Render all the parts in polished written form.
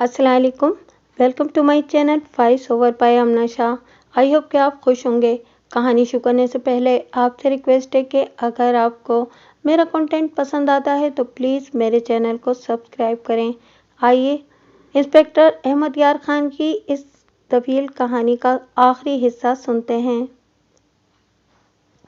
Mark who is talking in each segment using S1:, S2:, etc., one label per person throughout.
S1: अस्सलाम वालेकुम। Welcome to my channel voice over by Amna Shah. I hope कि आप खुश होंगे। कहानी शुरू करने से पहले आपसे रिक्वेस्ट है कि अगर आपको मेरा कंटेंट पसंद आता है तो प्लीज़ मेरे चैनल को सब्सक्राइब करें। आइए इंस्पेक्टर अहमद यार खान की इस तवील कहानी का आखिरी हिस्सा सुनते हैं।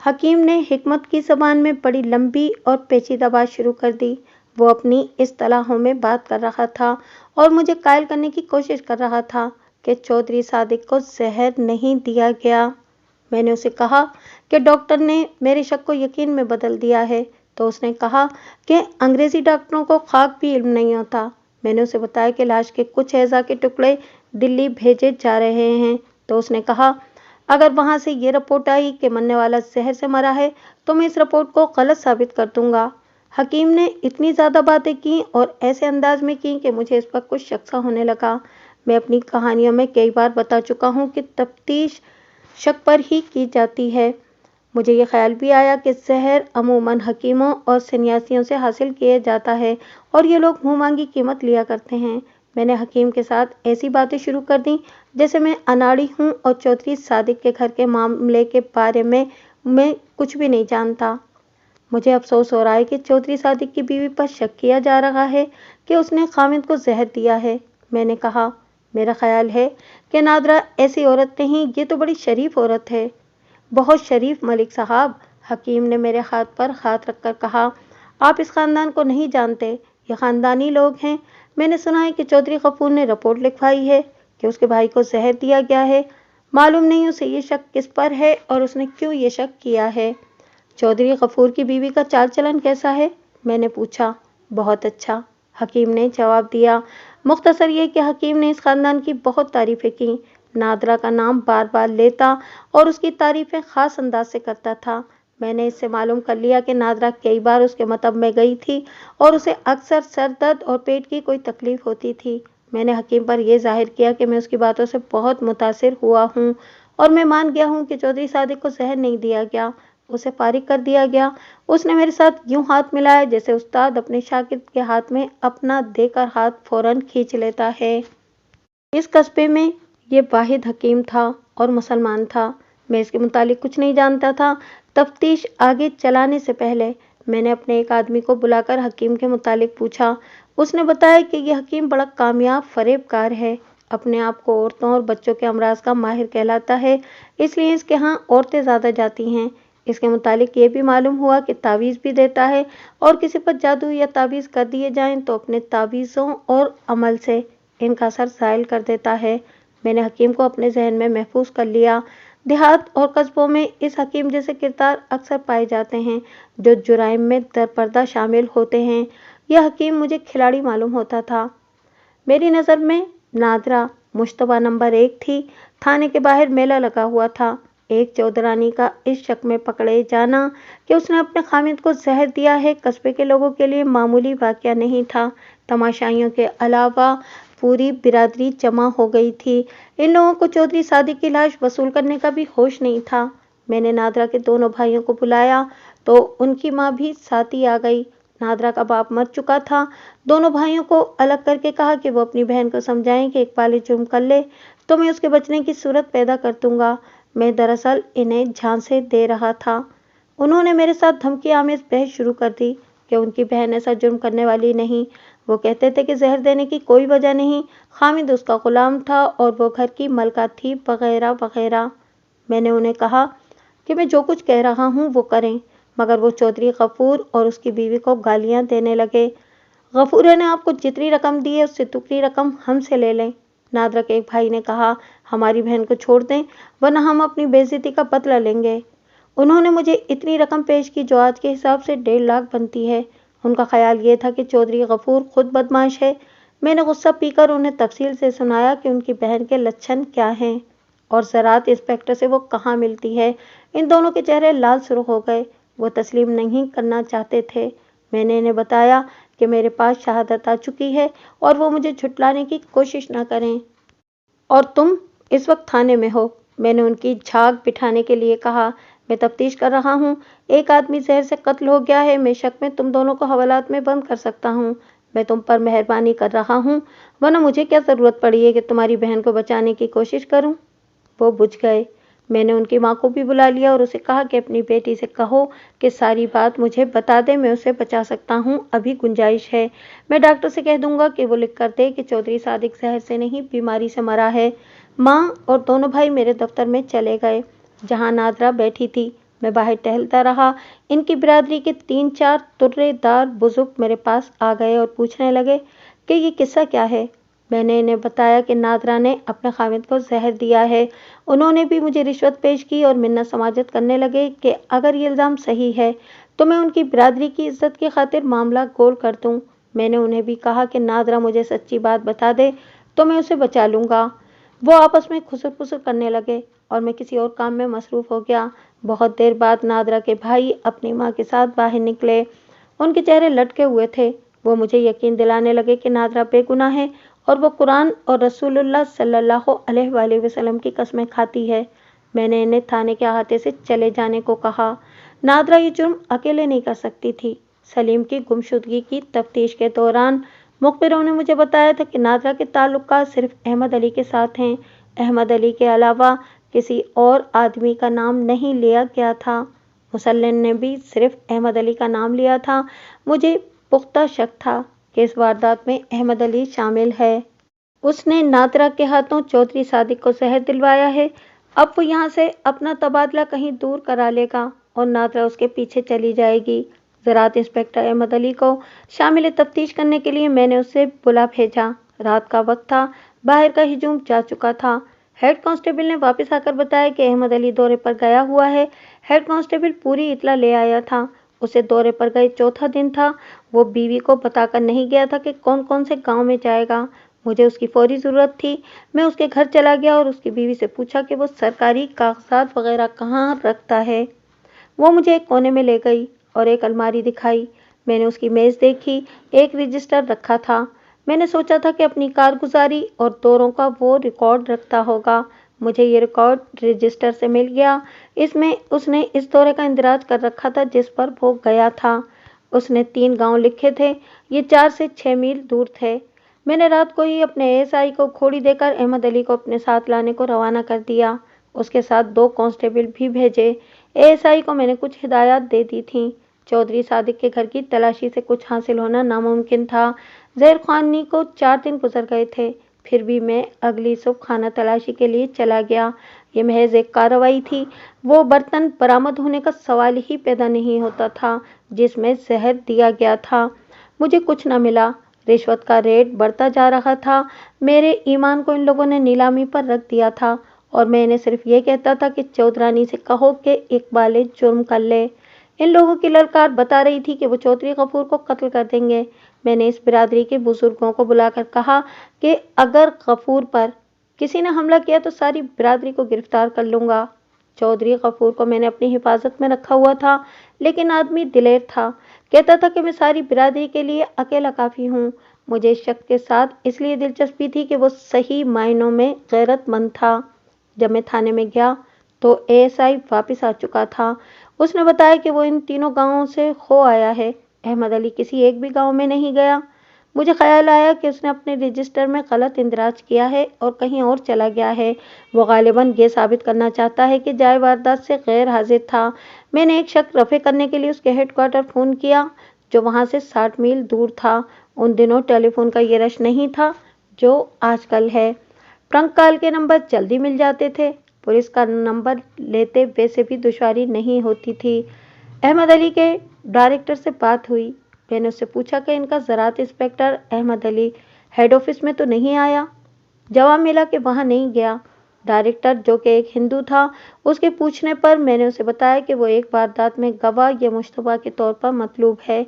S1: हकीम ने हिकमत की ज़बान में बड़ी लंबी और पेचीदा बात शुरू कर दी। वो अपनी इस्तिलाहों में बात कर रहा था और मुझे कायल करने की कोशिश कर रहा था कि चौधरी सादिक को जहर नहीं दिया गया। मैंने उसे कहा कि डॉक्टर ने मेरे शक को यकीन में बदल दिया है, तो उसने कहा कि अंग्रेज़ी डॉक्टरों को खाक भी इल्म नहीं होता। मैंने उसे बताया कि लाश के कुछ एज़ा के टुकड़े दिल्ली भेजे जा रहे हैं, तो उसने कहा अगर वहाँ से ये रिपोर्ट आई कि मरने वाला जहर से मरा है तो मैं इस रिपोर्ट को गलत साबित कर दूंगा। हकीम ने इतनी ज़्यादा बातें की और ऐसे अंदाज में की कि मुझे इस पर कुछ शक सा होने लगा। मैं अपनी कहानियों में कई बार बता चुका हूँ कि तफ्तीश शक पर ही की जाती है। मुझे ये ख्याल भी आया कि जहर अमूमन हकीमों और सन्यासियों से हासिल किया जाता है और ये लोग मुँह मांगी कीमत लिया करते हैं। मैंने हकीम के साथ ऐसी बातें शुरू कर दी जैसे मैं अनाड़ी हूँ और चौधरी सादिक के घर के मामले के बारे में मैं कुछ भी नहीं जानता। मुझे अफसोस हो रहा है कि चौधरी सादिक की बीवी पर शक किया जा रहा है कि उसने खामिद को जहर दिया है। मैंने कहा, मेरा ख्याल है कि नादरा ऐसी औरत नहीं, ये तो बड़ी शरीफ औरत है। बहुत शरीफ मलिक साहब। हकीम ने मेरे हाथ पर हाथ रखकर कहा, आप इस खानदान को नहीं जानते, ये खानदानी लोग हैं। मैंने सुना है कि चौधरी गफूर ने रिपोर्ट लिखवाई है कि उसके भाई को जहर दिया गया है। मालूम नहीं उसे ये शक किस पर है और उसने क्यों ये शक किया है। चौधरी गफूर की बीवी का चाल चलन कैसा है? मैंने पूछा। बहुत अच्छा, हकीम ने जवाब दिया। मुख्तसर ये कि हकीम ने इस खानदान की बहुत तारीफ़ें की। नादरा का नाम बार बार लेता और उसकी तारीफ़ें ख़ास अंदाज से करता था। मैंने इससे मालूम कर लिया कि नादरा कई बार उसके मतब में गई थी और उसे अक्सर सर दर्द और पेट की कोई तकलीफ़ होती थी। मैंने हकीम पर यह जाहिर किया कि मैं उसकी बातों से बहुत मुतासिर हुआ हूँ और मैं मान गया हूँ कि चौधरी सादिक को जहर नहीं दिया गया, उसे फारिग कर दिया गया। उसने मेरे साथ यूं हाथ मिलाया जैसे उस्ताद अपने शागिर्द के हाथ में अपना देकर हाथ फौरन खींच लेता है। इस कस्बे में ये वाहिद हकीम था और मुसलमान था। मैं इसके मुतालिक कुछ नहीं जानता था। तफ्तीश आगे चलाने से पहले मैंने अपने एक आदमी को बुलाकर हकीम के मुतालिक पूछा। उसने बताया कि यह हकीम बड़ा कामयाब फरेबकार है। अपने आप को औरतों और बच्चों के अमराज का माहिर कहलाता है, इसलिए इसके यहाँ औरतें ज़्यादा जाती हैं। इसके मुतालिक ये भी मालूम हुआ कि तावीज़ भी देता है और किसी पर जादू या तावीज़ कर दिए जाएं तो अपने तावीज़ों और अमल से इनका असर ज़ायल कर देता है। मैंने हकीम को अपने जहन में महफूज कर लिया। देहात और कस्बों में इस हकीम जैसे किरदार अक्सर पाए जाते हैं जो जुराइम में दरपर्दा शामिल होते हैं। यह हकीम मुझे खिलाड़ी मालूम होता था। मेरी नज़र में नादरा मुश्तबा नंबर 1 थी। थाने के बाहर मेला लगा हुआ था। एक चौधरानी का इस शक में पकड़े जाना कि उसने अपने खामिद को जहर दिया है कस्बे के लोगों के लिए मामूली वाक़या नहीं था। तमाशाइयों के अलावा पूरी बिरादरी जमा हो गई थी। इन लोगों को चौधरी सादिक की लाश वसूल करने का भी होश नहीं था। मैंने नादरा के दोनों भाइयों को बुलाया तो उनकी माँ भी साथ ही आ गई। नादरा का बाप मर चुका था। दोनों भाइयों को अलग करके कहा कि वो अपनी बहन को समझाएं कि इकबाल जुर्म कर ले तो मैं उसके बचने की सूरत पैदा कर दूंगा। मैं दरअसल इन्हें झांसे दे रहा था। उन्होंने मेरे साथ धमकी आमेज बहस शुरू कर दी कि उनकी बहन ऐसा जुर्म करने वाली नहीं। वो कहते थे कि जहर देने की कोई वजह नहीं, खामिद उसका गुलाम था और वो घर की मलका थी, वगैरह वगैरह। मैंने उन्हें कहा कि मैं जो कुछ कह रहा हूँ वो करें, मगर वो चौधरी गफूर और उसकी बीवी को गालियाँ देने लगे। गफूर ने आपको जितनी रकम दी है उससे दुगनी रकम हमसे ले लें। नादरा के एक भाई ने कहा, हमारी बहन को छोड़ दें वरना हम अपनी बेइज्जती का बदला लेंगे। उन्होंने मुझे इतनी रकम पेश की जो आज के हिसाब से 1.5 लाख बनती है। उनका ख्याल ये था कि चौधरी गफूर खुद बदमाश है। मैंने गुस्सा पीकर उन्हें तफसील से सुनाया कि उनकी बहन के लक्षण क्या हैं और ज़रात इंस्पेक्टर से वो कहाँ मिलती है। इन दोनों के चेहरे लाल सुर्ख हो गए। वो तस्लीम नहीं करना चाहते थे। मैंने इन्हें बताया कि मेरे पास शहादत आ चुकी है और वो मुझे झुठलाने की कोशिश न करें। और तुम इस वक्त थाने में हो। मैंने उनकी झाग बिठाने के लिए कहा, मैं तफ्तीश कर रहा हूँ। एक आदमी जहर से कत्ल हो गया है। मैं शक में तुम दोनों को हवालात में बंद कर सकता हूँ। میں تم پر مہربانی کر رہا ہوں، ورنہ مجھے کیا ضرورت پڑی ہے کہ تمہاری بہن کو بچانے کی کوشش کروں۔ وہ بجھ گئے۔ میں نے ان کی ماں کو بھی بلا لیا اور اسے کہا کہ اپنی بیٹی سے کہو کہ ساری بات مجھے بتا دے، میں اسے بچا سکتا ہوں، ابھی گنجائش ہے۔ میں ڈاکٹر سے کہہ دوں گا کہ وہ لکھ کر دے کہ چودھری صادق زہر سے نہیں بیماری سے مرا ہے۔ ماں اور دونوں بھائی میرے دفتر میں چلے گئے جہاں نادرا بیٹھی تھی۔ میں باہر ٹہلتا رہا۔ ان کی برادری کے 3-4 ترے دار بزرگ میرے پاس آ گئے اور پوچھنے لگے کہ یہ قصہ کیا ہے۔ میں نے انہیں بتایا کہ نادرا نے اپنے خاوند کو زہر دیا ہے۔ انہوں نے بھی مجھے رشوت پیش کی اور منت سماجت کرنے لگے کہ اگر یہ الزام صحیح ہے تو میں ان کی برادری کی عزت کی خاطر معاملہ گول کر دوں۔ میں نے انہیں بھی کہا کہ نادرا مجھے سچی بات بتا دے تو میں اسے بچا لوں گا۔ وہ آپس میں خسر پسر کرنے لگے اور میں کسی اور کام میں مصروف ہو گیا۔ بہت دیر بعد نادرا کے بھائی اپنی ماں کے ساتھ باہر نکلے۔ ان کے چہرے لٹکے ہوئے تھے۔ وہ مجھے یقین دلانے لگے کہ نادرا بے گناہ ہے اور وہ قرآن اور رسول اللہ صلی اللہ علیہ وآلہ وسلم کی قسمیں کھاتی ہے۔ میں نے انہیں تھانے کے احاطے سے چلے جانے کو کہا۔ نادرا یہ جرم اکیلے نہیں کر سکتی تھی۔ سلیم کی گمشدگی کی تفتیش کے دوران مخبروں نے مجھے بتایا تھا کہ نادرا کے تعلقات صرف احمد علی کے ساتھ ہیں۔ احمد علی کے علاوہ کسی اور آدمی کا نام نہیں لیا گیا تھا۔ مسلم نے بھی صرف احمد علی کا نام لیا تھا۔ مجھے پختہ شک تھا کہ اس واردات میں احمد علی شامل ہے۔ اس نے نادرا کے ہاتھوں چودھری صادق کو زہر دلوایا ہے۔ اب وہ یہاں سے اپنا تبادلہ کہیں دور کرا لے گا اور نادرا اس کے پیچھے چلی جائے گی۔ زراعت انسپکٹر احمد علی کو شامل تفتیش کرنے کے لیے میں نے اسے بلا بھیجا۔ رات کا وقت تھا، باہر کا ہجوم جا چکا تھا۔ ہیڈ کانسٹیبل نے واپس آ کر بتایا کہ احمد علی دورے پر گیا ہوا ہے۔ ہیڈ کانسٹیبل پوری اطلاع لے آیا تھا۔ اسے دورے پر گئے چوتھا دن تھا۔ وہ بیوی کو بتا کر نہیں گیا تھا کہ کون کون سے گاؤں میں جائے گا۔ مجھے اس کی فوری ضرورت تھی۔ میں اس کے گھر چلا گیا اور اس کی بیوی سے پوچھا کہ وہ سرکاری کاغذات وغیرہ کہاں رکھتا ہے۔ وہ مجھے ایک کونے میں لے گئی اور ایک الماری دکھائی۔ میں نے اس کی میز دیکھی، ایک رجسٹر رکھا تھا۔ میں نے سوچا تھا کہ اپنی کارگزاری اور دوروں کا وہ ریکارڈ رکھتا ہوگا۔ مجھے یہ ریکارڈ رجسٹر سے مل گیا۔ اس میں اس نے اس دورے کا اندراج کر رکھا تھا جس پر وہ گیا تھا۔ اس نے 3 گاؤں لکھے تھے۔ یہ 4 سے 6 میل دور تھے۔ میں نے رات کو ہی اپنے ASI کو کھوڑی دے کر احمد علی کو اپنے ساتھ لانے کو روانہ کر دیا۔ اس کے ساتھ 2 کانسٹیبل بھی بھیجے۔ ASI کو میں نے کچھ ہدایات دے دی تھیں۔ چودھری صادق کے گھر کی تلاشی سے کچھ حاصل ہونا ناممکن تھا۔ زہر خوانی کو 4 دن گزر گئے تھے۔ پھر بھی میں اگلی صبح خانہ تلاشی کے لیے چلا گیا۔ یہ محض ایک کارروائی تھی۔ وہ برتن برآمد ہونے کا سوال ہی پیدا نہیں ہوتا تھا جس میں زہر دیا گیا تھا۔ مجھے کچھ نہ ملا۔ رشوت کا ریٹ بڑھتا جا رہا تھا۔ میرے ایمان کو ان لوگوں نے نیلامی پر رکھ دیا تھا اور میں انہیں صرف یہ کہتا تھا کہ چودھرانی سے کہو کہ اقبال جرم کر لے۔ ان لوگوں کی للکار بتا رہی تھی کہ وہ چودھری غفور کو قتل کر دیں گے۔ میں نے اس برادری کے بزرگوں کو بلا کر کہا کہ اگر غفور پر کسی نے حملہ کیا تو ساری برادری کو گرفتار کر لوں گا۔ چودھری غفور کو میں نے اپنی حفاظت میں رکھا ہوا تھا، لیکن آدمی دلیر تھا۔ کہتا تھا کہ میں ساری برادری کے لیے اکیلا کافی ہوں۔ مجھے اس شخص کے ساتھ اس لیے دلچسپی تھی کہ وہ صحیح معنوں میں غیرت مند تھا۔ جب میں تھانے میں گیا تو ASI واپس آ چکا تھا۔ اس نے بتایا کہ وہ ان 3 گاؤں سے ہو آیا ہے۔ احمد علی کسی ایک بھی گاؤں میں نہیں گیا۔ مجھے خیال آیا کہ اس نے اپنے رجسٹر میں غلط اندراج کیا ہے اور کہیں اور چلا گیا ہے۔ وہ غالباً یہ ثابت کرنا چاہتا ہے کہ جائے واردات سے غیر حاضر تھا۔ میں نے ایک شک رفع کرنے کے لیے اس کے ہیڈ کوارٹر فون کیا جو وہاں سے 60 میل دور تھا۔ ان دنوں ٹیلی فون کا یہ رش نہیں تھا جو آج کل ہے۔ ٹرنک کال کے نمبر جلدی مل جاتے تھے۔ پولیس کا نمبر لیتے ویسے بھی دشواری نہیں ہوتی تھی۔ احمد علی کے ڈائریکٹر سے بات ہوئی۔ میں نے اس سے پوچھا کہ ان کا زراعت انسپکٹر احمد علی ہیڈ آفس میں تو نہیں آیا۔ جواب ملا کہ وہاں نہیں گیا۔ ڈائریکٹر جو کہ ایک ہندو تھا، اس کے پوچھنے پر میں نے اسے بتایا کہ وہ ایک واردات میں گواہ یا مشتبہ کے طور پر مطلوب ہے۔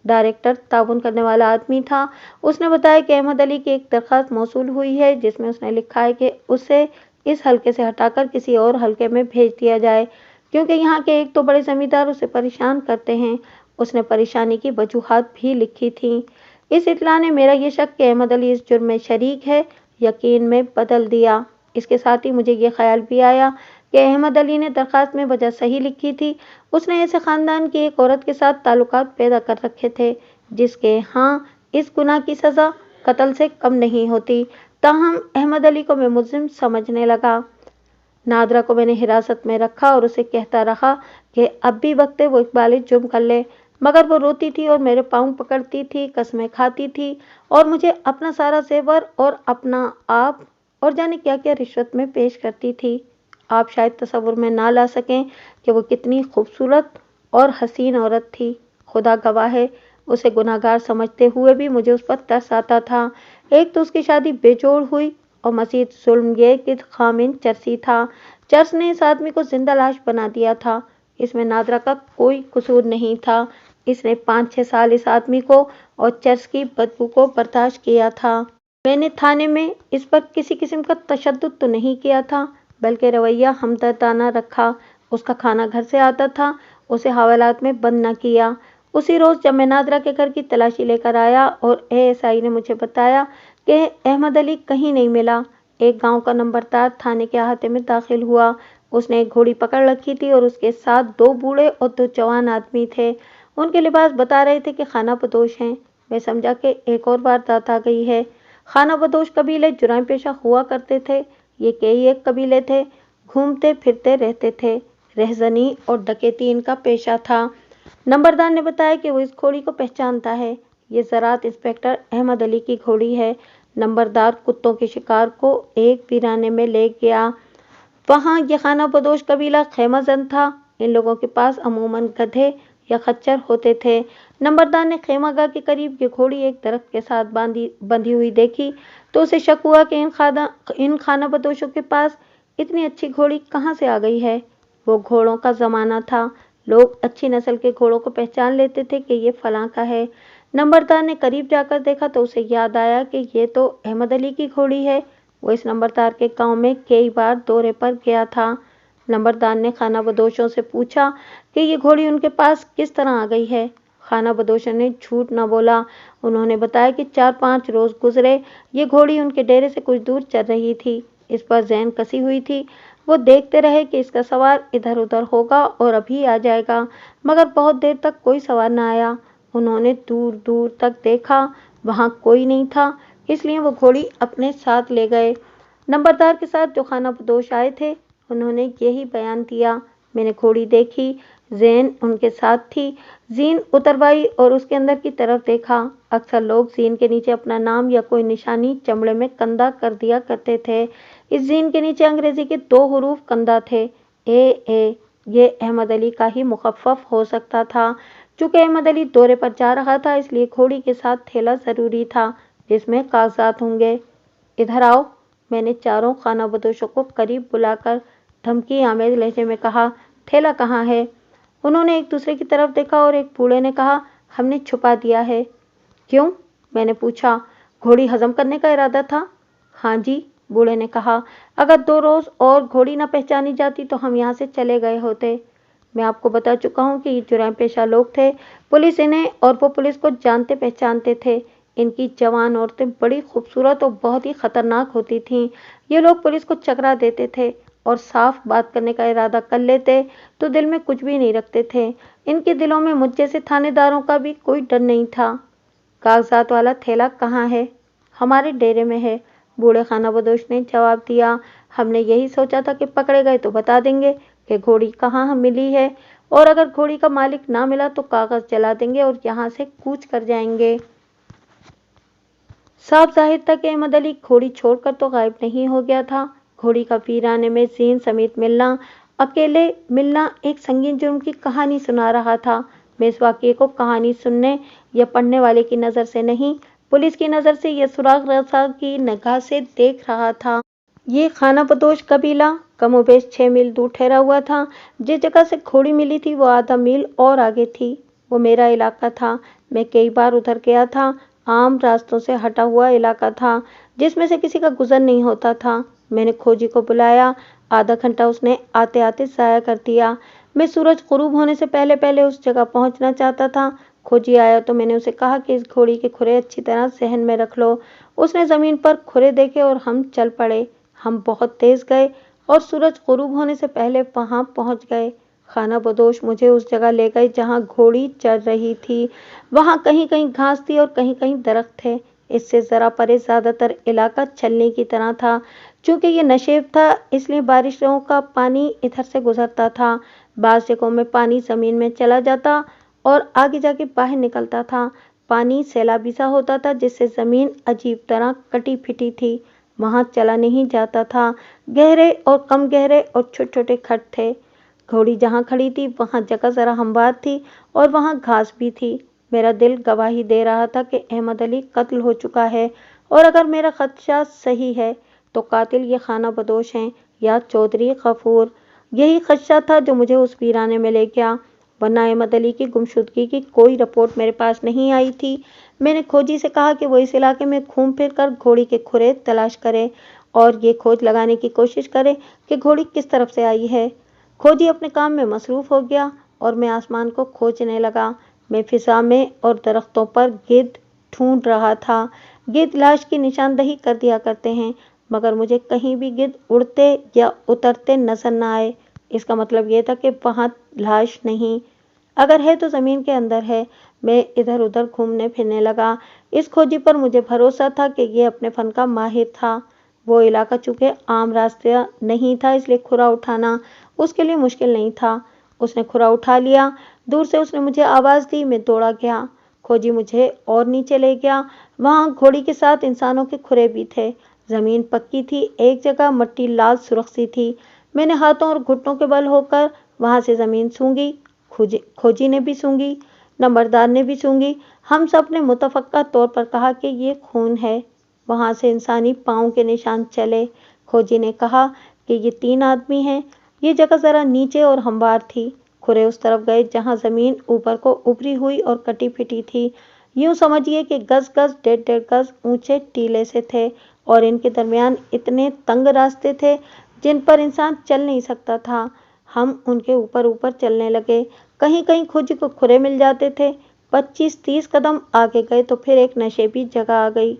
S1: ڈائریکٹر تعاون کرنے والا آدمی تھا۔ اس نے بتایا کہ احمد علی کی ایک درخواست موصول ہوئی ہے جس میں اس نے لکھا ہے کہ اسے اس حلقے سے ہٹا کر کسی اور حلقے میں بھیج دیا جائے کیونکہ یہاں کے ایک تو بڑے زمیندار اسے پریشان کرتے ہیں۔ اس نے پریشانی کی وجوہات بھی لکھی تھیں۔ اس اطلاع نے میرا یہ شک کہ احمد علی اس جرم میں شریک ہے یقین میں بدل دیا۔ اس کے ساتھ ہی مجھے یہ خیال بھی آیا کہ احمد علی نے درخواست میں وجہ صحیح لکھی تھی۔ اس نے ایسے خاندان کی ایک عورت کے ساتھ تعلقات پیدا کر رکھے تھے جس کے ہاں इस गुनाह की सज़ा कत्ल से कम नहीं होती। ताहम अहमद अली को मैं मुज़्रिम समझने लगा। नादरा को मैंने हिरासत में रखा और उसे कहता रहा कि अब भी वक्त है वो इकबाली जुर्म कर ले, मगर वो रोती थी और मेरे पाँव पकड़ती थी, कसमें खाती थी और मुझे अपना सारा ज़ेवर और अपना आप और जाने क्या क्या रिश्वत में पेश करती थी। आप शायद तसव्वुर में ना ला सकें कि वो कितनी खूबसूरत और हसीन औरत थी। खुदा गवाह है, उसे गुनाहगार समझते हुए भी मुझे उस पर तरस आता था। एक तो उसकी शादी बेजोड़ हुई और मज़ीद जुल्म ये कि खामिन चर्सी था। चर्स ने इस आदमी को जिंदा लाश बना दिया था। इसमें नादरा का कोई कसूर नहीं था। इसने 5-6 साल इस आदमी को और चर्स की बदबू को बर्दाश्त किया था। मैंने थाने में इस पर किसी किस्म का तशद्दुद तो नहीं किया था, बल्कि रवैया हमदर्दाना रखा। उसका खाना घर से आता था, उसे हवालात में बंद न किया। उसी रोज़ जब मैं नादरा के घर की तलाशी लेकर आया और एएसआई ने मुझे बताया कि अहमद अली कहीं नहीं मिला, एक गांव का नंबरदार थाने के अहाते में दाखिल हुआ। उसने एक घोड़ी पकड़ रखी थी और उसके साथ 2 बूढ़े और 2 जवान आदमी थे। उनके लिबास बता रहे थे कि खाना बदोश हैं। मैं समझा कि एक और वारदात आ गई है। खाना बदोश कबीले जुराम पेशा हुआ करते थे। ये कई एक कबीले थे, घूमते फिरते रहते थे। रहजनी और डकैती इनका पेशा था। नंबरदार ने बताया कि वो इस घोड़ी को पहचानता है। ये ज़रात इंस्पेक्टर अहमद अली की घोड़ी है। नंबरदार कुत्तों के शिकार को एक वीराने में ले गया। वहाँ ये खाना बदोश कबीला खेमाजन था। इन लोगों के पास अमूमन गधे या खच्चर होते थे। नंबरदार ने खेमागाह के करीब ये घोड़ी एक दरख्त के साथ बंधी हुई देखी तो उसे शक हुआ कि इन खाना बदोशों के पास इतनी अच्छी घोड़ी कहाँ से आ गई है। वो घोड़ों का ज़माना था। लोग अच्छी नस्ल के घोड़ों को पहचान लेते थे कि ये फलां का है। नंबरदार ने करीब जाकर देखा तो उसे याद आया कि ये तो अहमद अली की घोड़ी है। वो इस नंबरदार के गांव में कई बार दौरे पर गया था। नंबरदार ने खाना बदोशों से पूछा कि ये घोड़ी उनके पास किस तरह आ गई है। खाना बदोशों ने झूठ न बोला। उन्होंने बताया कि 4-5 रोज़ गुजरे, ये घोड़ी उनके डेरे से कुछ दूर चल रही थी। इस पर जैन कसी हुई थी। वो देखते रहे कि इसका सवार इधर उधर होगा और अभी आ जाएगा, मगर बहुत देर तक कोई सवार न आया। उन्होंने दूर दूर तक देखा, वहाँ कोई नहीं था, इसलिए वो घोड़ी अपने साथ ले गए। नंबरदार के साथ जो खाना बदोश आए थे, उन्होंने यही बयान दिया। मैंने घोड़ी देखी, जैन उनके साथ थी। जीन उतरवाई और उसके अंदर की तरफ देखा। अक्सर लोग जीन के नीचे अपना नाम या कोई निशानी चमड़े में कंधा कर दिया करते थे। इस जीन के नीचे अंग्रेजी के 2 हुरूफ कंधा थे, ए। ये अहमद अली का ही मुखफ़्फ़फ हो सकता था। चूँकि अहमद अली दौरे पर जा रहा था, इसलिए घोड़ी के साथ थैला ज़रूरी था जिसमें कागजात होंगे। इधर आओ, मैंने चारों खाना बदोशों को करीब बुलाकर धमकी आमेज लहजे में कहा। थैला कहाँ है? उन्होंने एक दूसरे की तरफ देखा और एक बूढ़े ने कहा, हमने छुपा दिया है। क्यों? मैंने पूछा। घोड़ी हजम करने का इरादा था। हाँ जी, बूढ़े ने कहा। अगर 2 रोज़ और घोड़ी न पहचानी जाती तो हम यहाँ से चले गए होते। मैं आपको बता चुका हूँ कि ये जुर्म पेशा लोग थे। पुलिस इन्हें और वो पुलिस को जानते पहचानते थे। इनकी जवान औरतें बड़ी खूबसूरत और बहुत ही खतरनाक होती थीं। ये लोग पुलिस को चकरा देते थे और साफ बात करने का इरादा कर लेते तो दिल में कुछ भी नहीं रखते थे। इनके दिलों में मुझ जैसे थानेदारों का भी कोई डर नहीं था। कागजात वाला थैला कहाँ है? हमारे डेरे में है, बूढ़े खाना बदोश ने जवाब दिया। हमने यही सोचा था कि पकड़े गए तो बता देंगे कि घोड़ी कहाँ मिली है, और अगर घोड़ी का मालिक ना मिला तो कागज जला देंगे और यहाँ से कूच कर जाएंगे। साफ जाहिर था कि अहमद अली घोड़ी छोड़कर तो गायब नहीं हो गया था। घोड़ी का वीराने में जीन समेत मिलना, अकेले मिलना एक संगीन जुर्म की कहानी सुना रहा था। मैं इस वाक़ये को कहानी सुनने या पढ़ने वाले की नज़र से नहीं, पुलिस की नज़र से या सुराग रसा की निगाह से देख रहा था। ये खाना बदोश कबीला कमोबेश 6 मील दूर ठहरा हुआ था। जिस जगह से घोड़ी मिली थी वो आधा मील और आगे थी। वो मेरा इलाका था। मैं कई बार उधर गया था। आम रास्तों से हटा हुआ इलाका था जिसमें से किसी का गुजर नहीं होता था। मैंने खोजी को बुलाया। आधा घंटा उसने आते आते ज़ाया कर दिया। मैं सूरज गुरूब होने से पहले पहले उस जगह पहुंचना चाहता था। खोजी आया तो मैंने उसे कहा कि इस घोड़ी के खुरे अच्छी तरह सहन में रख लो। उसने ज़मीन पर खुरे देखे और हम चल पड़े। हम बहुत तेज गए और सूरज गुरूब होने से पहले वहां पहुंच गए। खाना बदोश मुझे उस जगह ले गए जहाँ घोड़ी चढ़ रही थी। वहाँ कहीं कहीं घास थी और कहीं कहीं दरख्त थे। इससे जरा परे ज्यादातर इलाका छलनी की तरह था। चूंकि ये नशेब था इसलिए बारिशों का पानी इधर से गुजरता था। बाज़ जगहों में पानी जमीन में चला जाता और आगे जाके बाहर निकलता था। पानी सैलाबी सा होता था जिससे जमीन अजीब तरह कटी फिटी थी। वहां चला नहीं जाता था। गहरे और कम गहरे और छोटे छोटे खड्ड थे। घोड़ी जहाँ खड़ी थी वहां जगह जरा हमवार थी और वहां घास भी थी। मेरा दिल गवाही दे रहा था कि अहमद अली कत्ल हो चुका है और अगर मेरा खदशा सही है तो कातिल ये खाना बदोश हैं या चौधरी गफूर। यही खदशा था जो मुझे उस वीराने में ले गया, वरना अहमद अली की गुमशुदगी की कोई रिपोर्ट मेरे पास नहीं आई थी। मैंने खोजी से कहा कि वो इस इलाके में घूम फिर कर घोड़ी के खुरे तलाश करे और ये खोज लगाने की कोशिश करे कि घोड़ी किस तरफ से आई है। खोजी अपने काम में मसरूफ हो गया और मैं आसमान को खोजने लगा। मैं फिजा में और दरख्तों पर गिद्ध ढूंढ रहा था। गिद्ध लाश की निशानदही कर दिया करते हैं, मगर मुझे कहीं भी गिद्ध उड़ते या उतरते नजर न आए। इसका मतलब यह था कि वहां लाश नहीं, अगर है तो जमीन के अंदर है। मैं इधर उधर घूमने फिरने लगा। इस खोजी पर मुझे भरोसा था कि ये अपने फन का माहिर था। वो इलाका चूंकि आम रास्ता नहीं था इसलिए खुरा उठाना उसके लिए मुश्किल नहीं था। उसने खुरा उठा लिया। दूर से उसने मुझे आवाज दी। मैं दौड़ा गया। खोजी मुझे और नीचे ले गया। वहां घोड़ी के साथ इंसानों के खुरे भी थे। जमीन पक्की थी, एक जगह मट्टी लाल सुर्ख सी थी। मैंने हाथों और घुटनों के बल होकर वहां से जमीन सूंघी। खोजी ने भी सूंघी, नंबरदार ने भी सूंघी। हम सब ने मुतफक्का तौर पर कहा कि ये खून है। वहां से इंसानी पाँव के निशान चले। खोजी ने कहा कि ये 3 आदमी हैं। ये जगह जरा नीचे और हमवार थी। खुरे उस तरफ गए जहां जमीन ऊपर को उभरी हुई और कटी फिटी थी। यूं समझिए कि गज गज 1.5 गज ऊंचे टीले से थे और इनके दरमियान इतने तंग रास्ते थे जिन पर इंसान चल नहीं सकता था। हम उनके ऊपर ऊपर चलने लगे। कहीं कहीं खोजी को खुरे मिल जाते थे। 25-30 कदम आगे गए तो फिर एक नशेबी जगह आ गई।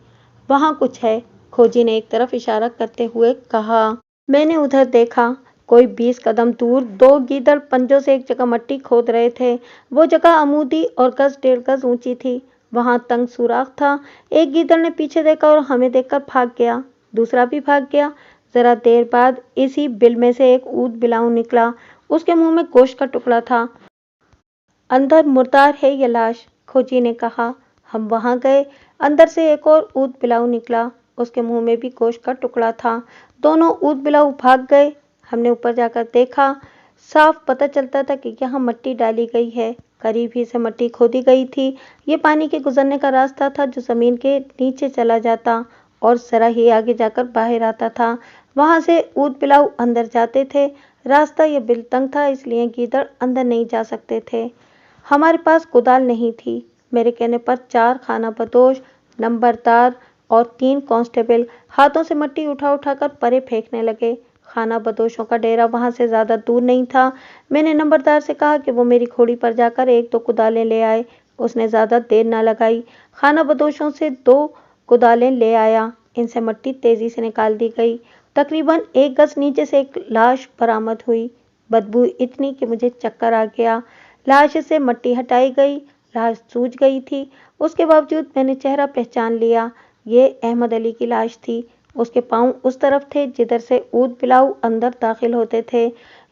S1: वहां कुछ है, खोजी ने एक तरफ इशारा करते हुए कहा। मैंने उधर देखा। कोई 20 कदम दूर 2 गीदड़ पंजों से एक जगह मट्टी खोद रहे थे। वो जगह अमूदी और गज 1.5 गज ऊंची थी। वहां तंग सुराख था। एक गीदड़ ने पीछे देखा और हमें देखकर भाग गया। दूसरा भी भाग गया। जरा देर बाद इसी बिल में से एक ऊद बिलाऊ निकला। उसके मुंह में गोश्त का टुकड़ा था। अंदर मुर्दार है ये लाश, खोजी ने कहा। हम वहां गए। अंदर से एक और ऊद बिलाऊ निकला। उसके मुंह में भी गोश्त का टुकड़ा था। दोनों ऊद बिलाऊ भाग गए। हमने ऊपर जाकर देखा। साफ पता चलता था कि यहाँ मट्टी डाली गई है। करीब ही से मट्टी खोदी गई थी। ये पानी के गुजरने का रास्ता था जो जमीन के नीचे चला जाता और जरा ही आगे जाकर बाहर आता था। वहां से ऊद बिलाऊ अंदर जाते थे। रास्ता ये बिल तंग था इसलिए गीदड़ अंदर नहीं जा सकते थे। हमारे पास कुदाल नहीं थी। मेरे कहने पर 4 खाना बदोश, नंबरदार और 3 कांस्टेबल हाथों से मट्टी उठा उठाकर परे फेंकने लगे। खाना बदोशों का डेरा वहां से ज्यादा दूर नहीं था। मैंने नंबरदार से कहा कि वो मेरी घोड़ी पर जाकर 1-2 कुदालें ले आए। उसने ज्यादा देर न लगाई। खाना बदोशों से 2 कुदालें ले आया। इनसे मट्टी तेजी से निकाल दी गई। तकरीबन 1 गज नीचे से एक लाश बरामद हुई। बदबू इतनी कि मुझे चक्कर आ गया। लाश से मट्टी हटाई गई। लाश सूज गई थी। उसके बावजूद मैंने चेहरा पहचान लिया। ये अहमद अली की लाश थी। उसके पांव उस तरफ थे जिधर से ऊद बिलाऊ अंदर दाखिल होते थे।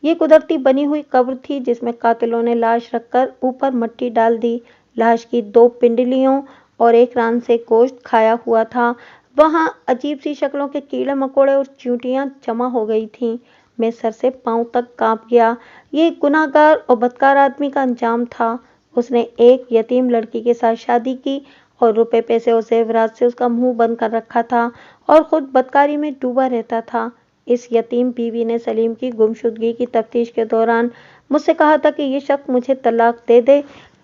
S1: ये कुदरती बनी हुई कब्र थी जिसमें कातिलों ने लाश रखकर ऊपर मट्टी डाल दी। लाश की 2 पिंडलियों और एक रान से गोश्त खाया हुआ था। वहां अजीब सी शक्लों के कीड़े मकोड़े और चींटियां जमा हो गई थीं। मैं सर से पांव तक कांप गया। ये गुनाहगार और बदकार आदमी का अंजाम था। उसने एक यतीम लड़की के साथ शादी की और रुपए पैसे और जेवरात से उसका मुंह बंद कर रखा था और खुद बदकारी में डूबा रहता था। इस यतीम बीवी ने सलीम की गुमशुदगी की तफ्तीश के दौरान मुझसे कहा था कि ये शख्स मुझे तलाक दे दे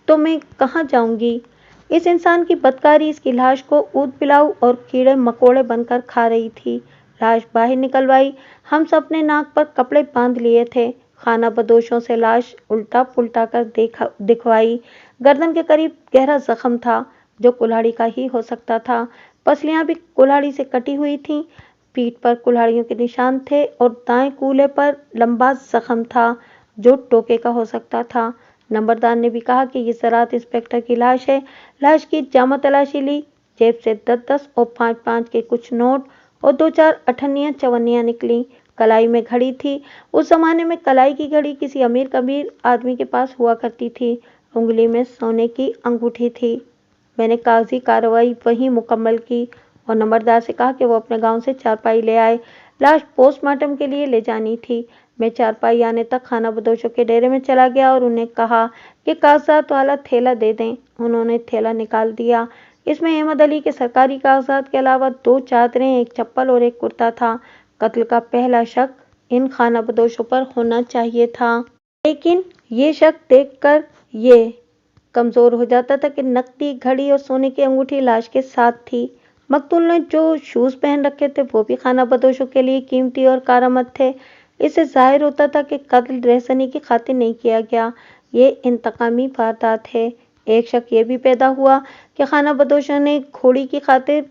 S1: तो मैं कहाँ जाऊंगी। इस इंसान की बदकारी इसकी लाश को ऊद पिलाऊ और कीड़े मकोड़े बनकर खा रही थी। लाश बाहर निकलवाई। हम सब ने नाक पर कपड़े बांध लिए थे। खाना बदोशों से लाश उल्टा पुल्टा कर दिखवाई। गर्दन के करीब गहरा जख्म था जो कुल्हाड़ी का ही हो सकता था। पसलियां भी कुल्हाड़ी से कटी हुई थीं। पीठ पर कुल्हाड़ियों के निशान थे और दाएं कूल्हे पर लंबा जख्म था। जो टोके का हो सकता था। नंबरदार ने भी कहा कि ये ज़राअत इंस्पेक्टर की लाश है। लाश की जामा तलाशी ली, जेब से 10-10 और 5-5 के कुछ नोट और 2-4 अठन्नियाँ चवन्नियाँ निकली। कलाई में घड़ी थी। उस जमाने में कलाई की घड़ी किसी अमीर कबीर आदमी के पास हुआ करती थी। उंगली में सोने की अंगूठी थी। मैंने कागजी कार्रवाई वहीं मुकम्मल की और नंबरदार से कहा कि वो अपने गांव से चारपाई ले आए। लाश पोस्टमार्टम के लिए ले जानी थी। मैं चारपाई आने तक खाना बदोशों के डेरे में चला गया और उन्हें कहा कि कागजात वाला थैला दे दें। उन्होंने थैला निकाल दिया। इसमें अहमद अली के सरकारी कागजात के अलावा 2 चादरें, 1 चप्पल और 1 कुर्ता था। कत्ल का पहला शक इन खाना बदोशों पर होना चाहिए था, लेकिन ये शक देखकर ये कमज़ोर हो जाता था कि नकदी, घड़ी और सोने की अंगूठी लाश के साथ थी। मकतूल ने जो शूज़ पहन रखे थे वो भी खाना बदोशों के लिए कीमती और कारामद थे। इससे जाहिर होता था कि कत्ल रहसनी की खातिर नहीं किया गया, ये इंतकामी वारदात है। एक शक ये भी पैदा हुआ कि खाना बदोशों ने घोड़ी की खातिर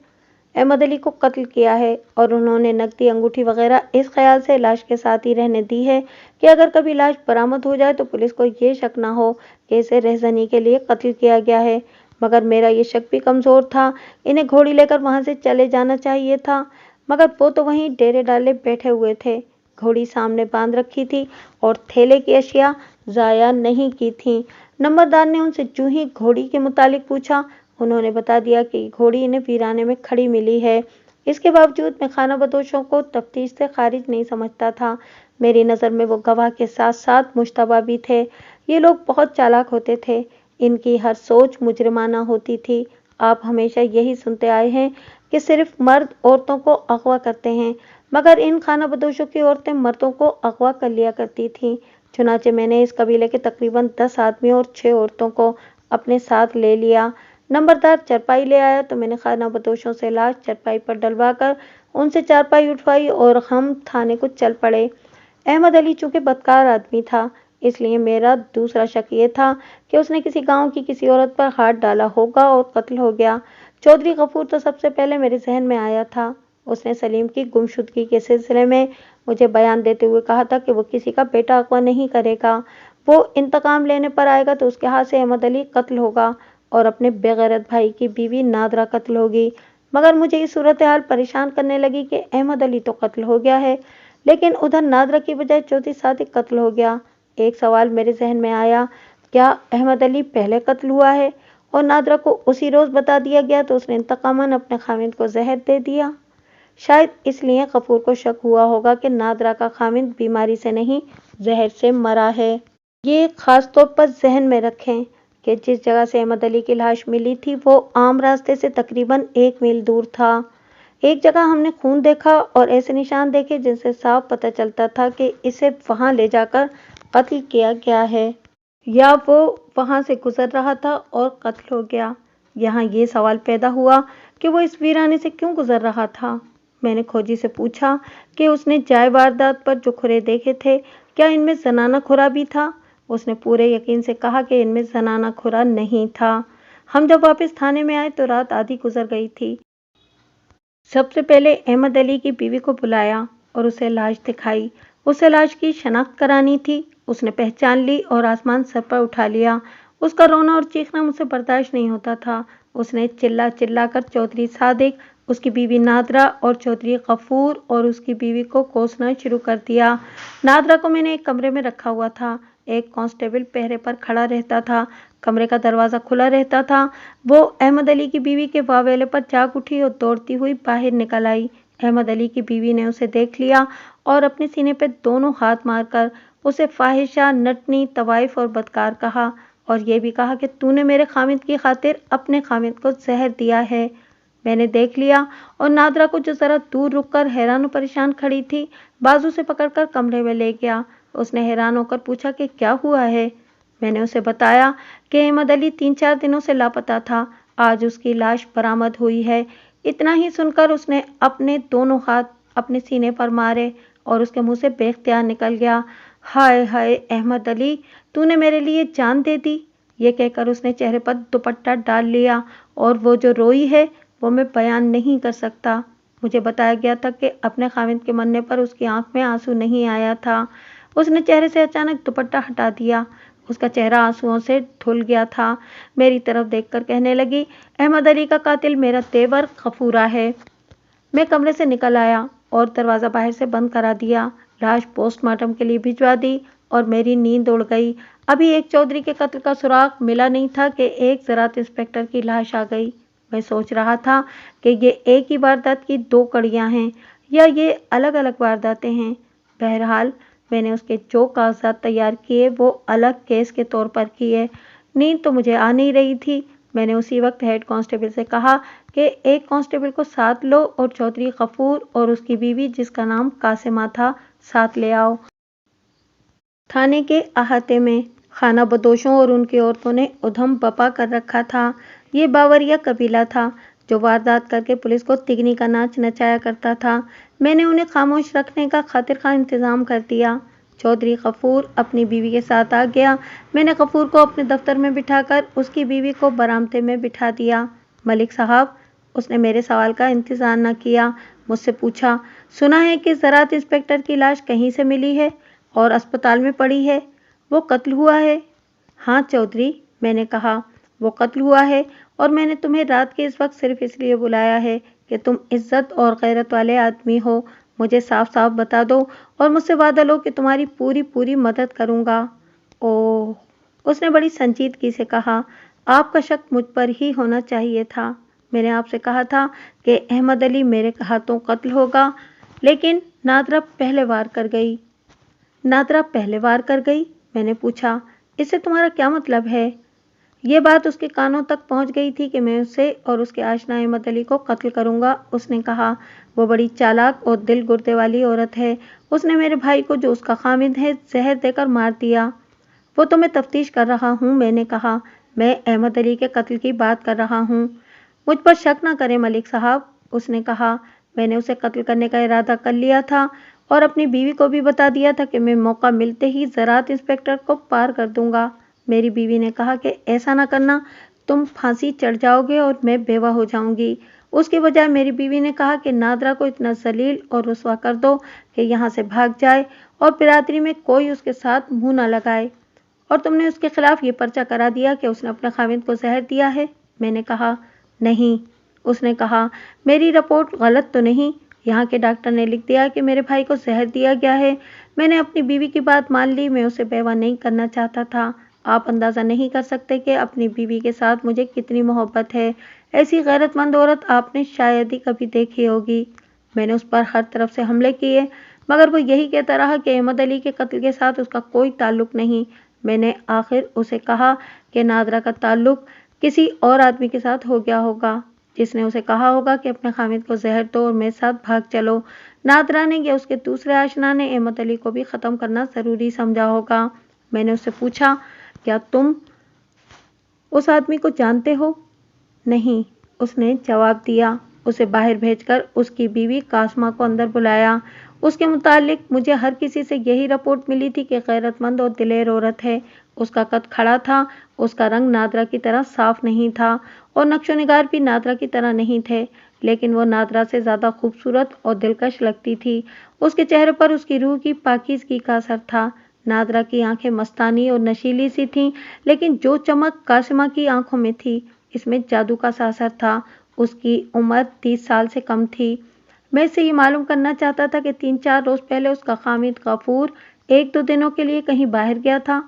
S1: अहमद अली को कत्ल किया है और उन्होंने नकदी, अंगूठी वगैरह इस ख्याल से लाश के साथ ही रहने दी है कि अगर कभी लाश बरामद हो जाए तो पुलिस को ये शक ना हो कि इसे रहसनी के लिए कत्ल किया गया है। मगर मेरा ये शक भी कमज़ोर था। इन्हें घोड़ी लेकर वहाँ से चले जाना चाहिए था, मगर वो तो वहीं डेरे डाले बैठे हुए थे। घोड़ी सामने बांध रखी थी और थैले की अशिया ज़ाया नहीं की थी। नंबरदार ने उनसे जूं ही घोड़ी के मुतालिक पूछा, उन्होंने बता दिया कि घोड़ी इन्हें वीराने में खड़ी मिली है। इसके बावजूद मैं खाना बदोशों को तफ्तीश से खारिज नहीं समझता था। मेरी नज़र में वो गवाह के साथ साथ मुश्तबा भी थे। ये लोग बहुत चालाक होते थे। इनकी हर सोच मुजरिमाना होती थी। आप हमेशा यही सुनते आए हैं कि सिर्फ मर्द औरतों को अगवा करते हैं, मगर इन खाना बदोशों की औरतें मर्दों को अगवा कर लिया करती थीं। चुनाचे मैंने इस कबीले के तकरीबन 10 आदमियों और 6 औरतों को अपने साथ ले लिया। नंबरदार चारपाई ले आया तो मैंने खाना बदोशों से लाश चारपाई पर डलवाकर उनसे चारपाई उठवाई और हम थाने को चल पड़े। अहमद अली चूंकि बदकार आदमी था, इसलिए मेरा दूसरा शक ये था कि उसने किसी गांव की किसी औरत पर हाथ डाला होगा और कत्ल हो गया। चौधरी गफूर तो सबसे पहले मेरे जहन में आया था। उसने सलीम की गुमशुदगी के सिलसिले में मुझे बयान देते हुए कहा था कि वो किसी का बेटा अगवा नहीं करेगा। वो इंतकाम लेने पर आएगा तो उसके हाथ से अहमद अली कत्ल होगा और अपने बेगैरत भाई की बीवी नादरा कत्ल होगी। मगर मुझे ये सूरत हाल परेशान करने लगी कि अहमद अली तो कत्ल हो गया है, लेकिन उधर नादरा की बजाय चौधरी सादिक कत्ल हो गया। एक सवाल मेरे जहन में आया, क्या अहमद अली पहले कत्ल हुआ है और नादरा को उसी रोज़ बता दिया गया तो उसने इंतकामन अपने खामिद को जहर दे दिया? शायद इसलिए गफूर को शक हुआ होगा कि नादरा का खामिद बीमारी से नहीं, जहर से मरा है। ये खास तौर पर जहन में रखें कि जिस जगह से अहमद अली की लाश मिली थी वो आम रास्ते से तकरीबन 1 मील दूर था। एक जगह हमने खून देखा और ऐसे निशान देखे जिनसे साफ पता चलता था कि इसे वहां ले जाकर कत्ल किया गया है या वो वहां से गुजर रहा था और कत्ल हो गया। यहाँ ये सवाल पैदा हुआ कि वो इस वीराने से क्यों गुजर रहा था। मैंने खोजी से पूछा कि उसने जाए वारदात पर जो खुरे देखे थे, क्या इनमें जनाना खुरा भी था? उसने पूरे यकीन से कहा कि इनमें जनाना खुरा नहीं था। हम जब वापस थाने में आए तो रात आधी गुजर गई थी। सबसे पहले अहमद अली की बीवी को बुलाया और उसे लाश दिखाई। उसे लाश की शनाख्त करानी थी। उसने पहचान ली और आसमान सर पर उठा लिया। उसका रोना और चीखना मुझसे बर्दाश्त नहीं होता था। उसने चिल्ला चिल्ला कर चौधरी सादिक, उसकी बीवी नादरा और चौधरी गफूर और उसकी बीवी को कोसना शुरू कर दिया। नादरा को मैंने एक कमरे में रखा हुआ था। एक कांस्टेबल पहरे पर खड़ा रहता था। कमरे का दरवाज़ा खुला रहता था। वो अहमद अली की बीवी के वावेले पर जाग उठी और दौड़ती हुई बाहर निकल आई। अहमद अली की बीवी ने उसे देख लिया और अपने सीने पर दोनों हाथ मारकर उसे फाहिशा, नटनी, तवाइफ और बदकार कहा और ये भी कहा कि तूने मेरे खामिद की खातिर अपने खामिद को जहर दिया है। मैंने देख लिया और नादरा को, जो ज़रा दूर रुककर हैरान और परेशान खड़ी थी, बाजू से पकड़कर कमरे में ले गया। उसने हैरान होकर पूछा कि क्या हुआ है। मैंने उसे बताया कि अहमद अली 3-4 दिनों से लापता था। आज उसकी लाश बरामद हुई है। इतना ही सुनकर उसने अपने दोनों हाथ अपने सीने पर मारे और उसके मुंह से बेख्तियार निकल गया, हाय हाय अहमद अली, तूने मेरे लिए जान दे दी। ये कहकर उसने चेहरे पर दुपट्टा डाल लिया और वो जो रोई है वो मैं बयान नहीं कर सकता। मुझे बताया गया था कि अपने खामिद के मरने पर उसकी आंख में आंसू नहीं आया था। उसने चेहरे से अचानक दुपट्टा हटा दिया। उसका चेहरा आंसुओं से धुल गया था। मेरी तरफ देखकर कहने लगी, अहमद अली का कातिल मेरा तेवर गफूरा है। मैं कमरे से निकल आया और दरवाज़ा बाहर से बंद करा दिया। लाश पोस्टमार्टम के लिए भिजवा दी और मेरी नींद उड़ गई। अभी एक चौधरी के कत्ल का सुराग मिला नहीं था कि एक ज़राअत इंस्पेक्टर की लाश आ गई। मैं सोच रहा था कि ये एक ही वारदात की दो कड़ियाँ हैं या ये अलग अलग वारदातें हैं। बहरहाल मैंने उसके जो कागजात तैयार किए वो अलग केस के तौर पर किए। नींद तो मुझे आ नहीं रही थी। मैंने उसी वक्त हेड कांस्टेबल से कहा कि एक कांस्टेबल को साथ लो और चौधरी गफूर और उसकी बीवी जिसका नाम कासिमा था साथ ले आओ। थाने के अहाते में खाना बदोशों और उनकी औरतों ने उधम बपा कर रखा था। ये बावरिया कबीला था जो वारदात करके पुलिस को तिगनी का नाच नचाया करता था। मैंने उन्हें खामोश रखने का खातिर खां इंतज़ाम कर दिया। चौधरी गफूर अपनी बीवी के साथ आ गया। मैंने गफूर को अपने दफ्तर में बिठाकर उसकी बीवी को बरामदे में बिठा दिया। मलिक साहब, उसने मेरे सवाल का इंतज़ार न किया, मुझसे पूछा, सुना है कि ज़राअत इंस्पेक्टर की लाश कहीं से मिली है और अस्पताल में पड़ी है, वो कत्ल हुआ है? हाँ चौधरी, मैंने कहा, वो कत्ल हुआ है और मैंने तुम्हें रात के इस वक्त सिर्फ इसलिए बुलाया है कि तुम इज्जत और गैरत वाले आदमी हो। मुझे साफ साफ बता दो और मुझसे वादा लो कि तुम्हारी पूरी पूरी मदद करूँगा। ओह, उसने बड़ी संजीदगी से कहा, आपका शक मुझ पर ही होना चाहिए था। मैंने आपसे कहा था कि अहमद अली मेरे हाथों कत्ल होगा, लेकिन नादरा पहले वार कर गई। नादरा पहले वार कर गई? मैंने पूछा, इससे तुम्हारा क्या मतलब है? ये बात उसके कानों तक पहुंच गई थी कि मैं उसे और उसके आशना अहमद अली को कत्ल करूंगा। उसने कहा, वो बड़ी चालाक और दिल गुर्दे वाली औरत है। उसने मेरे भाई को जो उसका खामिद है जहर देकर मार दिया। वो तो मैं तफ्तीश कर रहा हूँ, मैंने कहा, मैं अहमद अली के कत्ल की बात कर रहा हूँ। मुझ पर शक न करें मलिक साहब, उसने कहा, मैंने उसे कत्ल करने का इरादा कर लिया था और अपनी बीवी को भी बता दिया था कि मैं मौका मिलते ही ज़राअत इंस्पेक्टर को पार कर दूंगा। मेरी बीवी ने कहा कि ऐसा ना करना, तुम फांसी चढ़ जाओगे और मैं बेवा हो जाऊंगी। उसके बजाय मेरी बीवी ने कहा कि नादरा को इतना जलील और रुसवा कर दो कि यहाँ से भाग जाए और बिरादरी में कोई उसके साथ मुंह न लगाए। और तुमने उसके खिलाफ ये पर्चा करा दिया कि उसने अपने खाविंद को जहर दिया है। मैंने कहा, नहीं। उसने कहा, मेरी रिपोर्ट गलत तो नहीं? यहाँ के डॉक्टर ने लिख दिया कि मेरे भाई को जहर दिया गया है। मैंने अपनी बीवी की बात मान ली। मैं उसे बेवा नहीं करना चाहता था। आप अंदाज़ा नहीं कर सकते कि अपनी बीवी के साथ मुझे कितनी मोहब्बत है। ऐसी गैरतमंद औरत आपने शायद ही कभी देखी होगी। मैंने उस पर हर तरफ से हमले किए, मगर वो यही कहता रहा कि अहमद अली के कत्ल के साथ उसका कोई ताल्लुक नहीं। मैंने आखिर उसे कहा कि नादरा का ताल्लुक किसी और आदमी के साथ हो गया होगा, जिसने उसे कहा होगा कि अपने खामिद को जहर दो और मेरे साथ भाग चलो। नादरा ने या उसके दूसरे आशना ने अहमद अली को भी ख़त्म करना ज़रूरी समझा होगा। मैंने उससे पूछा, क्या तुम उस आदमी को जानते हो? नहीं, उसने जवाब दिया। उसे बाहर भेजकर उसकी बीवी कासमा को अंदर बुलाया। उसके मुतालिक मुझे हर किसी से यही रिपोर्ट मिली थी कि गैरतमंद और दिलेर औरत है। उसका कद खड़ा था, उसका रंग नादरा की तरह साफ नहीं था और नक्शो निगार भी नादरा की तरह नहीं थे, लेकिन वो नादरा से ज़्यादा खूबसूरत और दिलकश लगती थी। उसके चेहरे पर उसकी रूह की पाकीज़गी का असर था। नादरा की आंखें मस्तानी और नशीली सी थीं, लेकिन जो चमक कासिमा की आंखों में थी, इसमें जादू का सा असर था। उसकी उम्र 30 साल से कम थी। मैं इससे ये मालूम करना चाहता था कि 3-4 रोज़ पहले उसका खामिद गफूर 1-2 दिनों के लिए कहीं बाहर गया था।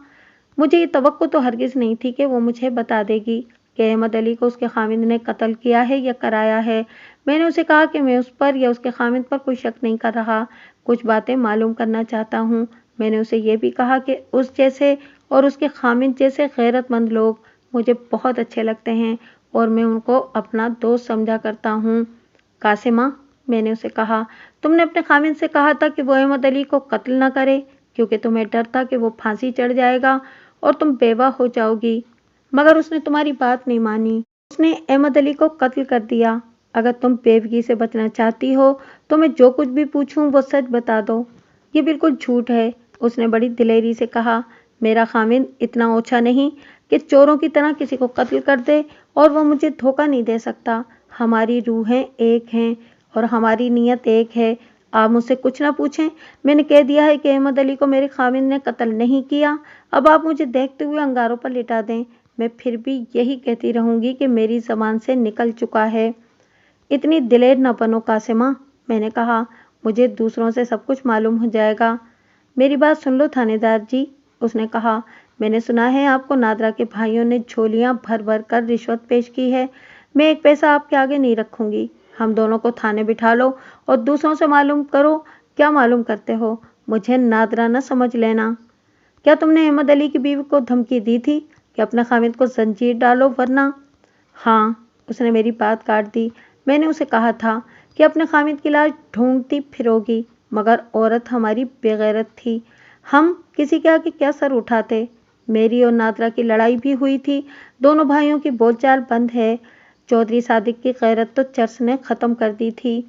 S1: मुझे ये तवक्को तो हरगिज़ नहीं थी कि वो मुझे बता देगी कि अहमद अली को उसके खामिद ने कत्ल किया है या कराया है। मैंने उसे कहा कि मैं उस पर या उसके खामिद पर कोई शक नहीं कर रहा, कुछ बातें मालूम करना चाहता हूँ। मैंने उसे ये भी कहा कि उस जैसे और उसके खामिद जैसे गैरतमंद लोग मुझे बहुत अच्छे लगते हैं और मैं उनको अपना दोस्त समझा करता हूँ। कासिमा, मैंने उसे कहा, तुमने अपने खामिद से कहा था कि वो अहमद अली को कत्ल न करे क्योंकि तुम्हें डर था कि वो फांसी चढ़ जाएगा और तुम बेवा हो जाओगी, मगर उसने तुम्हारी बात नहीं मानी। उसने अहमद अली को कत्ल कर दिया। अगर तुम बेवगी से बचना चाहती हो तो मैं जो कुछ भी पूछूं वो सच बता दो। ये बिल्कुल झूठ है, उसने बड़ी दिलेरी से कहा। मेरा खामिद इतना ओछा नहीं कि चोरों की तरह किसी को कत्ल कर दे और वो मुझे धोखा नहीं दे सकता। हमारी रूहें एक हैं और हमारी नीयत एक है। آپ مجھ سے کچھ نہ پوچھیں، میں نے کہہ دیا ہے کہ احمد علی کو میرے خاوند نے قتل نہیں کیا۔ اب آپ مجھے دیکھتے ہوئے انگاروں پر لٹا دیں، میں پھر بھی یہی کہتی رہوں گی کہ میری زبان سے نکل چکا ہے۔ اتنی دلیر نہ بنو قاسمہ، میں نے کہا، مجھے دوسروں سے سب کچھ معلوم ہو جائے گا۔ میری بات سن لو تھانے دار جی، اس نے کہا، میں نے سنا ہے آپ کو نادرا کے بھائیوں نے جھولیاں بھر بھر کر رشوت پیش کی ہے۔ میں ایک پیسہ آپ کے آگے نہیں رکھوں گی۔ ہم دونوں کو تھانے بٹھا لو اور دوسروں سے معلوم کرو کیا معلوم کرتے ہو، مجھے نادرا نہ سمجھ لینا۔ کیا تم نے احمد علی کی بیوی کو دھمکی دی تھی کہ اپنے خاوند کو زنجیر ڈالو ورنہ؟ ہاں، اس نے میری بات کاٹ دی۔ میں نے اسے کہا تھا کہ اپنے خاوند کی لاش ڈھونڈتی پھرو گی، مگر عورت ہماری بے غیرت تھی، ہم کسی کے آگے کیا سر اٹھاتے۔ میری اور نادرا کی لڑائی بھی ہوئی تھی، دونوں بھائیوں کی بول چال بند ہے۔ چودھری صادق کی غیرت تو چرس نے ختم کر دی تھی۔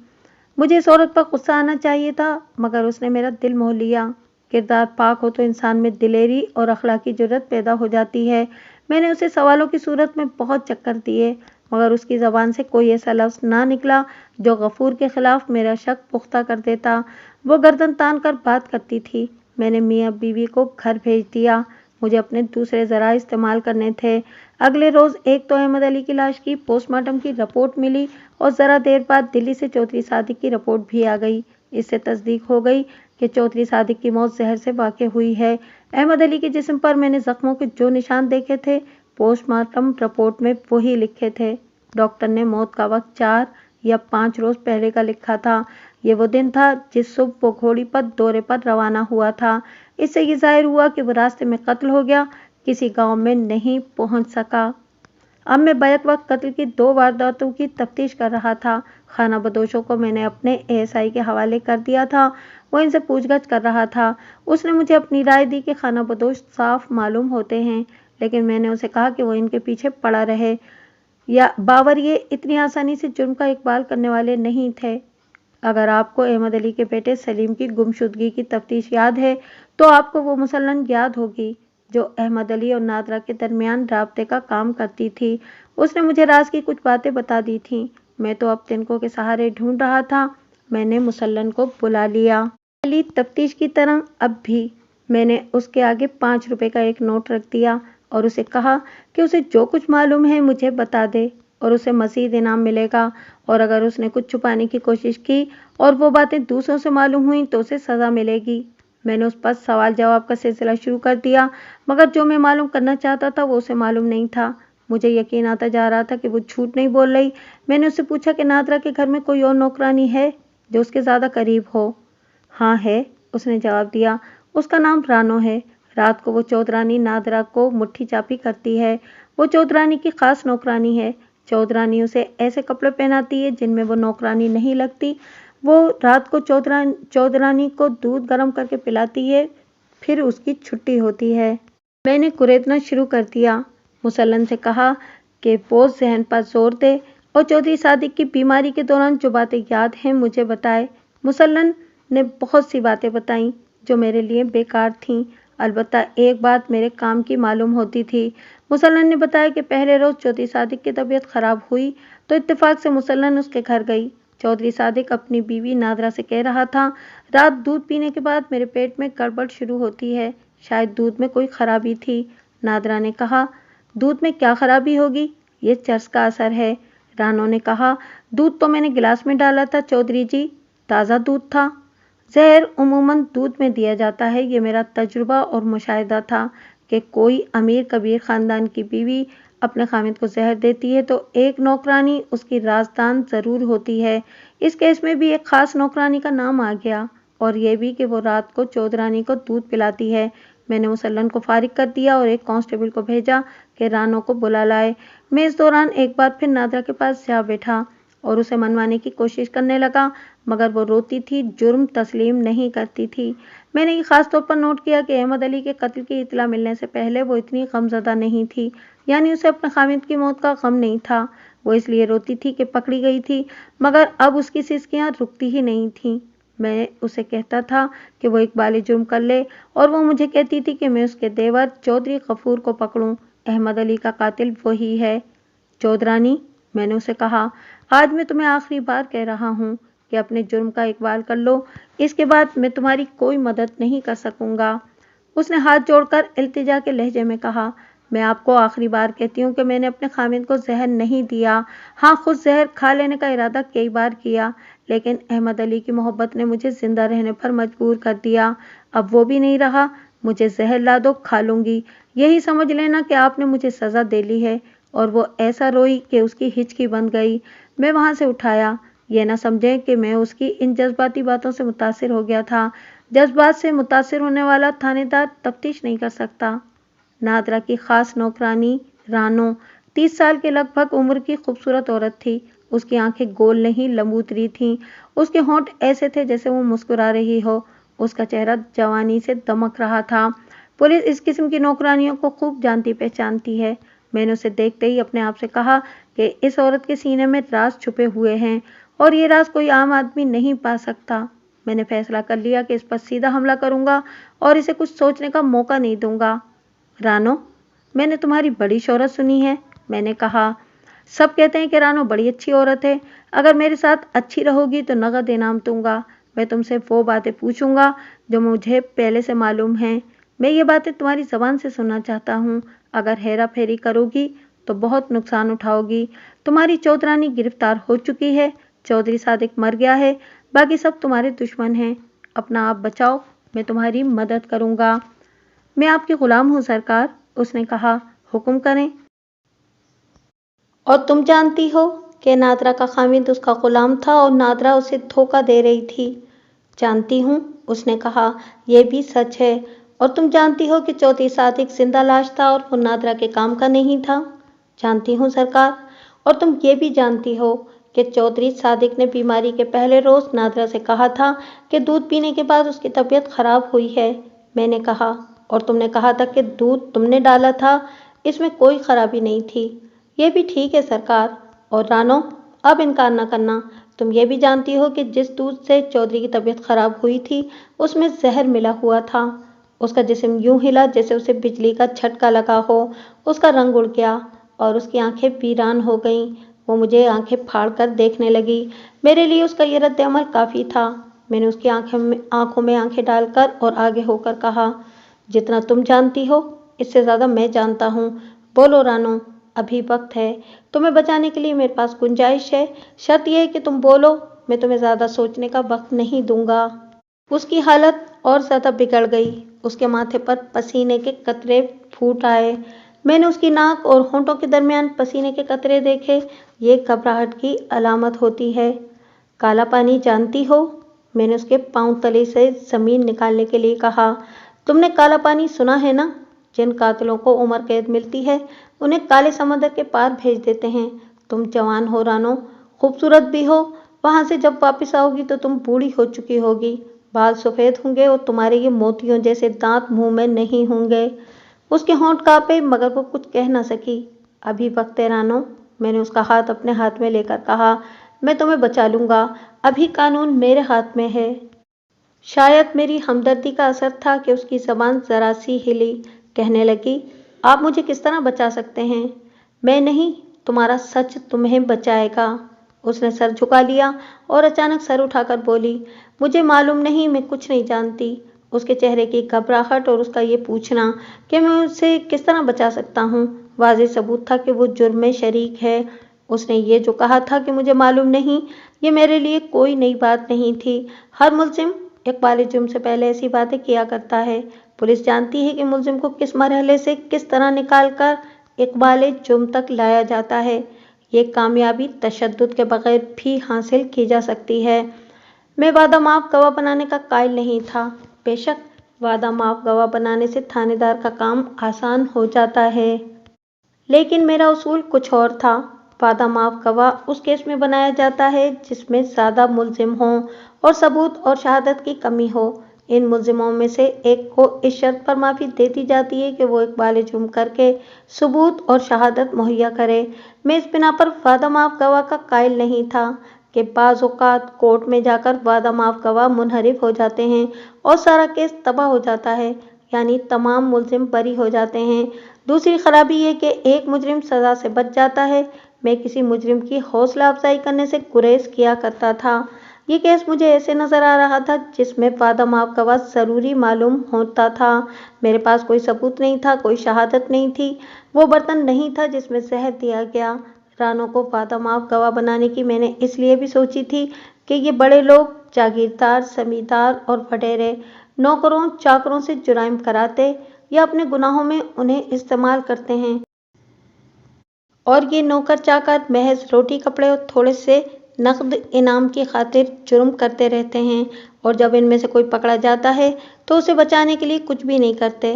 S1: مجھے اس عورت پر غصہ آنا چاہیے تھا، مگر اس نے میرا دل موہ لیا۔ کردار پاک ہو تو انسان میں دلیری اور اخلاقی جرأت پیدا ہو جاتی ہے۔ میں نے اسے سوالوں کی صورت میں بہت چکر دیے، مگر اس کی زبان سے کوئی ایسا لفظ نہ نکلا جو غفور کے خلاف میرا شک پختہ کر دیتا۔ وہ گردن تان کر بات کرتی تھی۔ میں نے میاں بیوی کو گھر بھیج دیا، مجھے اپنے دوسرے ذرائع استعمال کرنے تھے۔ اگلے روز ایک تو احمد علی کی لاش کی پوسٹ مارٹم کی رپورٹ ملی اور ذرا دیر بعد دلی سے چودھری صادق کی رپورٹ بھی آ گئی۔ اس سے تصدیق ہو گئی کہ چودھری صادق کی موت زہر سے واقع ہوئی ہے۔ احمد علی کے جسم پر میں نے زخموں کے جو نشان دیکھے تھے، پوسٹ مارٹم رپورٹ میں وہی لکھے تھے۔ ڈاکٹر نے موت کا وقت 4 یا 5 روز پہلے کا لکھا تھا۔ یہ وہ دن تھا جس صبح وہ گھوڑی پر دورے پر روانہ ہوا تھا۔ اس سے یہ ظاہر ہوا کہ وہ راستے میں قتل ہو گیا، کسی گاؤں میں نہیں پہنچ سکا۔ اب میں بیک وقت قتل کی 2 وارداتوں کی تفتیش کر رہا تھا۔ خانہ بدوشوں کو میں نے اپنے ASI کے حوالے کر دیا تھا، وہ ان سے پوچھ گچھ کر رہا تھا۔ اس نے مجھے اپنی رائے دی کہ خانہ بدوش صاف معلوم ہوتے ہیں، لیکن میں نے اسے کہا کہ وہ ان کے پیچھے پڑا رہے، یا باور یہ اتنی آسانی سے جرم کا اقبال کرنے والے نہیں تھے۔ اگر آپ کو احمد علی کے بیٹے سلیم کی گمشدگی کی تفتیش یاد ہے تو آپ کو وہ مسلن یاد ہوگی جو احمد علی اور نادرا کے درمیان رابطے کا کام کرتی تھی۔ اس نے مجھے راز کی کچھ باتیں بتا دی تھیں۔ میں تو اب تنکوں کے سہارے ڈھونڈ رہا تھا۔ میں نے مسلن کو بلا لیا۔ پہلی تفتیش کی طرح اب بھی میں نے اس کے آگے 5 روپے کا ایک نوٹ رکھ دیا اور اسے کہا کہ اسے جو کچھ معلوم ہے مجھے بتا دے اور اسے مزید انعام ملے گا، اور اگر اس نے کچھ چھپانے کی کوشش کی اور وہ باتیں دوسروں سے معلوم ہوئیں تو اسے سزا ملے گی۔ میں نے اس پر سوال جواب کا سلسلہ شروع کر دیا، مگر جو میں معلوم کرنا چاہتا تھا وہ اسے معلوم نہیں تھا۔ مجھے یقین آتا جا رہا تھا کہ وہ جھوٹ نہیں بول رہی۔ میں نے اس سے پوچھا کہ نادرا کے گھر میں کوئی اور نوکرانی ہے جو اس کے زیادہ قریب ہو؟ ہاں ہے، اس نے جواب دیا، اس کا نام رانو ہے۔ رات کو وہ چودرانی نادرا کو مٹھی چاپی کرتی ہے، وہ چودرانی کی خاص نوکرانی ہے۔ چودرانی اسے ایسے کپڑے پہناتی ہے جن میں وہ نوکرانی نہیں لگتی۔ وہ رات کو چودرانی کو دودھ گرم کر کے پلاتی ہے، پھر اس کی چھٹی ہوتی ہے۔ میں نے کریدنا شروع کر دیا۔ مسلن سے کہا کہ وہ ذہن پر زور دے اور چودھری صادق کی بیماری کے دوران جو باتیں یاد ہیں مجھے بتائے۔ مسلن نے بہت سی باتیں بتائیں جو میرے لیے بیکار تھیں، البتہ ایک بات میرے کام کی معلوم ہوتی تھی۔ مسلن نے بتایا کہ پہلے روز چودھری صادق کی طبیعت خراب ہوئی تو اتفاق سے مسلن اس کے گھر گئی۔ چودھری صادق اپنی بیوی نادرا سے کہہ رہا تھا، رات دودھ پینے کے بعد میرے پیٹ میں گڑبڑ شروع ہوتی ہے، شاید دودھ میں کوئی خرابی تھی۔ نادرا نے کہا، دودھ میں کیا خرابی ہوگی؟ یہ چرس کا اثر ہے۔ رانو نے کہا، دودھ تو میں نے گلاس میں ڈالا تھا چودھری جی، تازہ دودھ تھا۔ زہر عموماً دودھ میں دیا جاتا ہے، یہ میرا تجربہ اور مشاہدہ تھا کہ کوئی امیر کبیر خاندان کی بیوی اپنے خاوند کو زہر دیتی ہے تو ایک نوکرانی اس کی رازدان ضرور ہوتی ہے۔ اس کیس میں بھی ایک خاص نوکرانی کا نام آ گیا، اور یہ بھی کہ وہ رات کو چودرانی کو دودھ پلاتی ہے۔ میں نے مسلن کو فارغ کر دیا اور ایک کانسٹیبل کو بھیجا کہ رانو کو بلا لائے۔ میں اس دوران ایک بار پھر نادرا کے پاس جا بیٹھا اور اسے منوانے کی کوشش کرنے لگا، مگر وہ روتی تھی، جرم تسلیم نہیں کرتی تھی۔ میں نے یہ خاص طور پر نوٹ کیا کہ احمد علی کے قتل کی اطلاع ملنے سے پہلے وہ اتنی غمزدہ نہیں تھی، یعنی اسے اپنے خاوند کی موت کا غم نہیں تھا۔ وہ اس لیے روتی تھی کہ پکڑی گئی تھی، مگر اب اس کی سسکیاں رکتی ہی نہیں تھیں۔ میں اسے کہتا تھا کہ وہ اقبال جرم کر لے، اور وہ مجھے کہتی تھی کہ میں اس کے دیور چودھری غفور کو پکڑوں۔ احمد علی کا قاتل وہی ہے۔ چودرانی، میں نے اسے کہا، آج میں تمہیں آخری بار کہہ رہا ہوں کہ अपने जुर्म का इकबाल कर लो, इसके बाद मैं तुम्हारी कोई मदद नहीं कर सकूंगा। उसने हाथ जोड़कर इल्तिजा के लहजे में कहा, मैं आपको आखिरी बार कहती हूँ कि मैंने अपने खामिद को जहर नहीं दिया। हाँ, खुद जहर खा लेने का इरादा कई बार किया, लेकिन अहमद अली की मोहब्बत ने मुझे जिंदा रहने पर मजबूर कर दिया। अब वो भी नहीं रहा, मुझे जहर ला दो, खा लूंगी। यही समझ लेना कि आपने मुझे सजा दे ली है। और वो ऐसा रोई कि उसकी हिचकी बंद गई। मैं वहां से उठाया। ये ना समझें कि मैं उसकी इन जज्बाती बातों से मुतासिर हो गया था। जज्बात से मुतासिर होने वाला थानेदार तफ्तीश नहीं कर सकता। नादरा की खास नौकरानी रानो 30 साल के लगभग उम्र की खूबसूरत औरत थी। उसकी आंखें गोल नहीं, लंबूतरी थीं। उसके होंठ ऐसे थे जैसे वो मुस्कुरा रही हो। उसका चेहरा जवानी से दमक रहा था। पुलिस इस किस्म की नौकरानियों को खूब जानती पहचानती है। मैंने उसे देखते ही अपने आप से कहा कि इस औरत के सीने में राज छुपे हुए हैं और ये राज कोई आम आदमी नहीं पा सकता। मैंने फैसला कर लिया कि इस पर सीधा हमला करूंगा और इसे कुछ सोचने का मौका नहीं दूंगा। रानो, मैंने तुम्हारी बड़ी शोहरत सुनी है, मैंने कहा। सब कहते हैं कि रानो बड़ी अच्छी औरत है। अगर मेरे साथ अच्छी रहोगी तो नगद इनाम दूंगा। मैं तुमसे वो बातें पूछूंगा जो मुझे पहले से मालूम हैं। मैं ये बातें तुम्हारी जबान से सुनना चाहता हूँ। अगर हेरा फेरी करोगी तो बहुत नुकसान उठाओगी। तुम्हारी चौधरानी गिरफ्तार हो चुकी है, चौधरी सादिक मर गया है, बाकी सब तुम्हारे दुश्मन हैं। अपना आप बचाओ, मैं तुम्हारी मदद करूंगा। मैं आपकी गुलाम हूँ सरकार, उसने कहा। हुक्म करें। और तुम जानती हो कि नादरा का खामिद उसका गुलाम था और नादरा उसे धोखा दे रही थी। जानती हूँ, उसने कहा। यह भी सच है। और तुम जानती हो कि चौधरी सादिक जिंदा लाश था और वो नादरा के काम का नहीं था। जानती हूँ सरकार। और तुम ये भी जानती हो कि चौधरी सादिक ने बीमारी के पहले रोज नादरा से कहा था कि दूध पीने के बाद उसकी तबीयत खराब हुई है। मैंने कहा, और तुमने कहा था कि दूध तुमने डाला था, इसमें कोई खराबी नहीं थी। ये भी ठीक है सरकार। और रानो, अब इनकार न करना, तुम ये भी जानती हो कि जिस दूध से चौधरी की तबीयत खराब हुई थी उसमें जहर मिला हुआ था। उसका जिस्म यूं हिला जैसे उसे बिजली का झटका लगा हो। उसका रंग उड़ गया और उसकी आंखें वीरान हो गईं। वो मुझे आंखें फाड़ कर देखने लगी। मेरे लिए उसका ये रद्द अमल काफ़ी था। मैंने उसकी आंखों में आंखें डालकर और आगे होकर कहा, जितना तुम जानती हो इससे ज़्यादा मैं जानता हूँ। बोलो रानो, अभी वक्त है। तुम्हें बचाने के लिए मेरे पास गुंजाइश है। शर्त यह है कि तुम बोलो, मैं तुम्हें ज़्यादा सोचने का वक्त नहीं दूंगा। उसकी हालत और ज़्यादा बिगड़ गई। उसके माथे पर पसीने के कतरे फूट आए। मैंने उसकी नाक और होंठों के दरमियान पसीने के कतरे देखे। ये घबराहट की अलामत होती है। काला पानी जानती हो? मैंने उसके पांव तले से ज़मीन निकालने के लिए कहा। तुमने काला पानी सुना है ना? जिन कातिलों को उम्र कैद मिलती है उन्हें काले समंदर के पार भेज देते हैं। तुम जवान हो रानो, खूबसूरत भी हो। वहां से जब वापस आओगी तो तुम बूढ़ी हो चुकी होगी। बाल सफ़ेद होंगे और तुम्हारे ये मोतियों जैसे दांत मुंह में नहीं होंगे। उसके होंठ कांपे मगर वो कुछ कह न सकी। अभी वक्त है रानो, मैंने उसका हाथ अपने हाथ में लेकर कहा। मैं तुम्हें बचा लूंगा। अभी कानून मेरे हाथ में है। शायद मेरी हमदर्दी का असर था कि उसकी जबान जरा सी हिली। कहने लगी, आप मुझे किस तरह बचा सकते हैं? मैं नहीं, तुम्हारा सच तुम्हें बचाएगा। उसने सर झुका लिया और अचानक सर उठाकर बोली, मुझे मालूम नहीं, मैं कुछ नहीं जानती। उसके चेहरे की घबराहट और उसका ये पूछना कि मैं उसे किस तरह बचा सकता हूँ वाज़ेह सबूत था कि वो जुर्म में शरीक है। उसने ये जो कहा था कि मुझे मालूम नहीं, ये मेरे लिए कोई नई बात नहीं थी। हर मुल्जिम इकबाल जुर्म से पहले ऐसी बातें किया करता है। पुलिस जानती है कि मुल्जिम को किस मरहले से किस तरह निकाल कर इकबाल जुर्म तक लाया जाता है। ये कामयाबी तशद्दुद के बगैर भी हासिल की जा सकती है। मैं वादा माफ गवाह बनाने का कायल नहीं था। बेशक वादा माफ गवाह बनाने से थानेदार का काम आसान हो जाता है, लेकिन मेरा उसूल कुछ और था। वादा माफ गवाह उस केस में बनाया जाता है जिसमें ज़्यादा मुल्जिम हों और सबूत और शहादत की कमी हो। इन मुल्जिमों में से एक को इस शर्त पर माफ़ी देती जाती है कि वो इकबाल जुर्म करके सबूत और शहादत मुहैया करे। मैं इस बिना पर वादा माफ गवाह का कायल नहीं था कि बाज़ औक़ात कोर्ट में जाकर वादा माफ गवाह मुनहरिफ हो जाते हैं और सारा केस तबाह हो जाता है, यानी तमाम मुल्जिम बरी हो जाते हैं। दूसरी खराबी ये कि एक मुजरिम सज़ा से बच जाता है। मैं किसी मुजरिम की हौसला अफजाई करने से गुरेज किया करता था। یہ کیس مجھے ایسے نظر آ رہا تھا جس میں وعدہ معاف گواہ ضروری معلوم ہوتا تھا۔ میرے پاس کوئی ثبوت نہیں تھا، کوئی شہادت نہیں تھی، وہ برتن نہیں تھا جس میں زہر دیا گیا۔ رانو کو وعدہ معاف گواہ بنانے کی میں نے اس لیے بھی سوچی تھی کہ یہ بڑے لوگ، جاگیردار، زمیندار اور وڈیرے نوکروں چاکروں سے جرائم کراتے یا اپنے گناہوں میں انہیں استعمال کرتے ہیں، اور یہ نوکر چاکر محض روٹی کپڑے اور تھوڑے سے نقد انعام کی خاطر جرم کرتے رہتے ہیں، اور جب ان میں سے کوئی پکڑا جاتا ہے تو اسے بچانے کے لیے کچھ بھی نہیں کرتے۔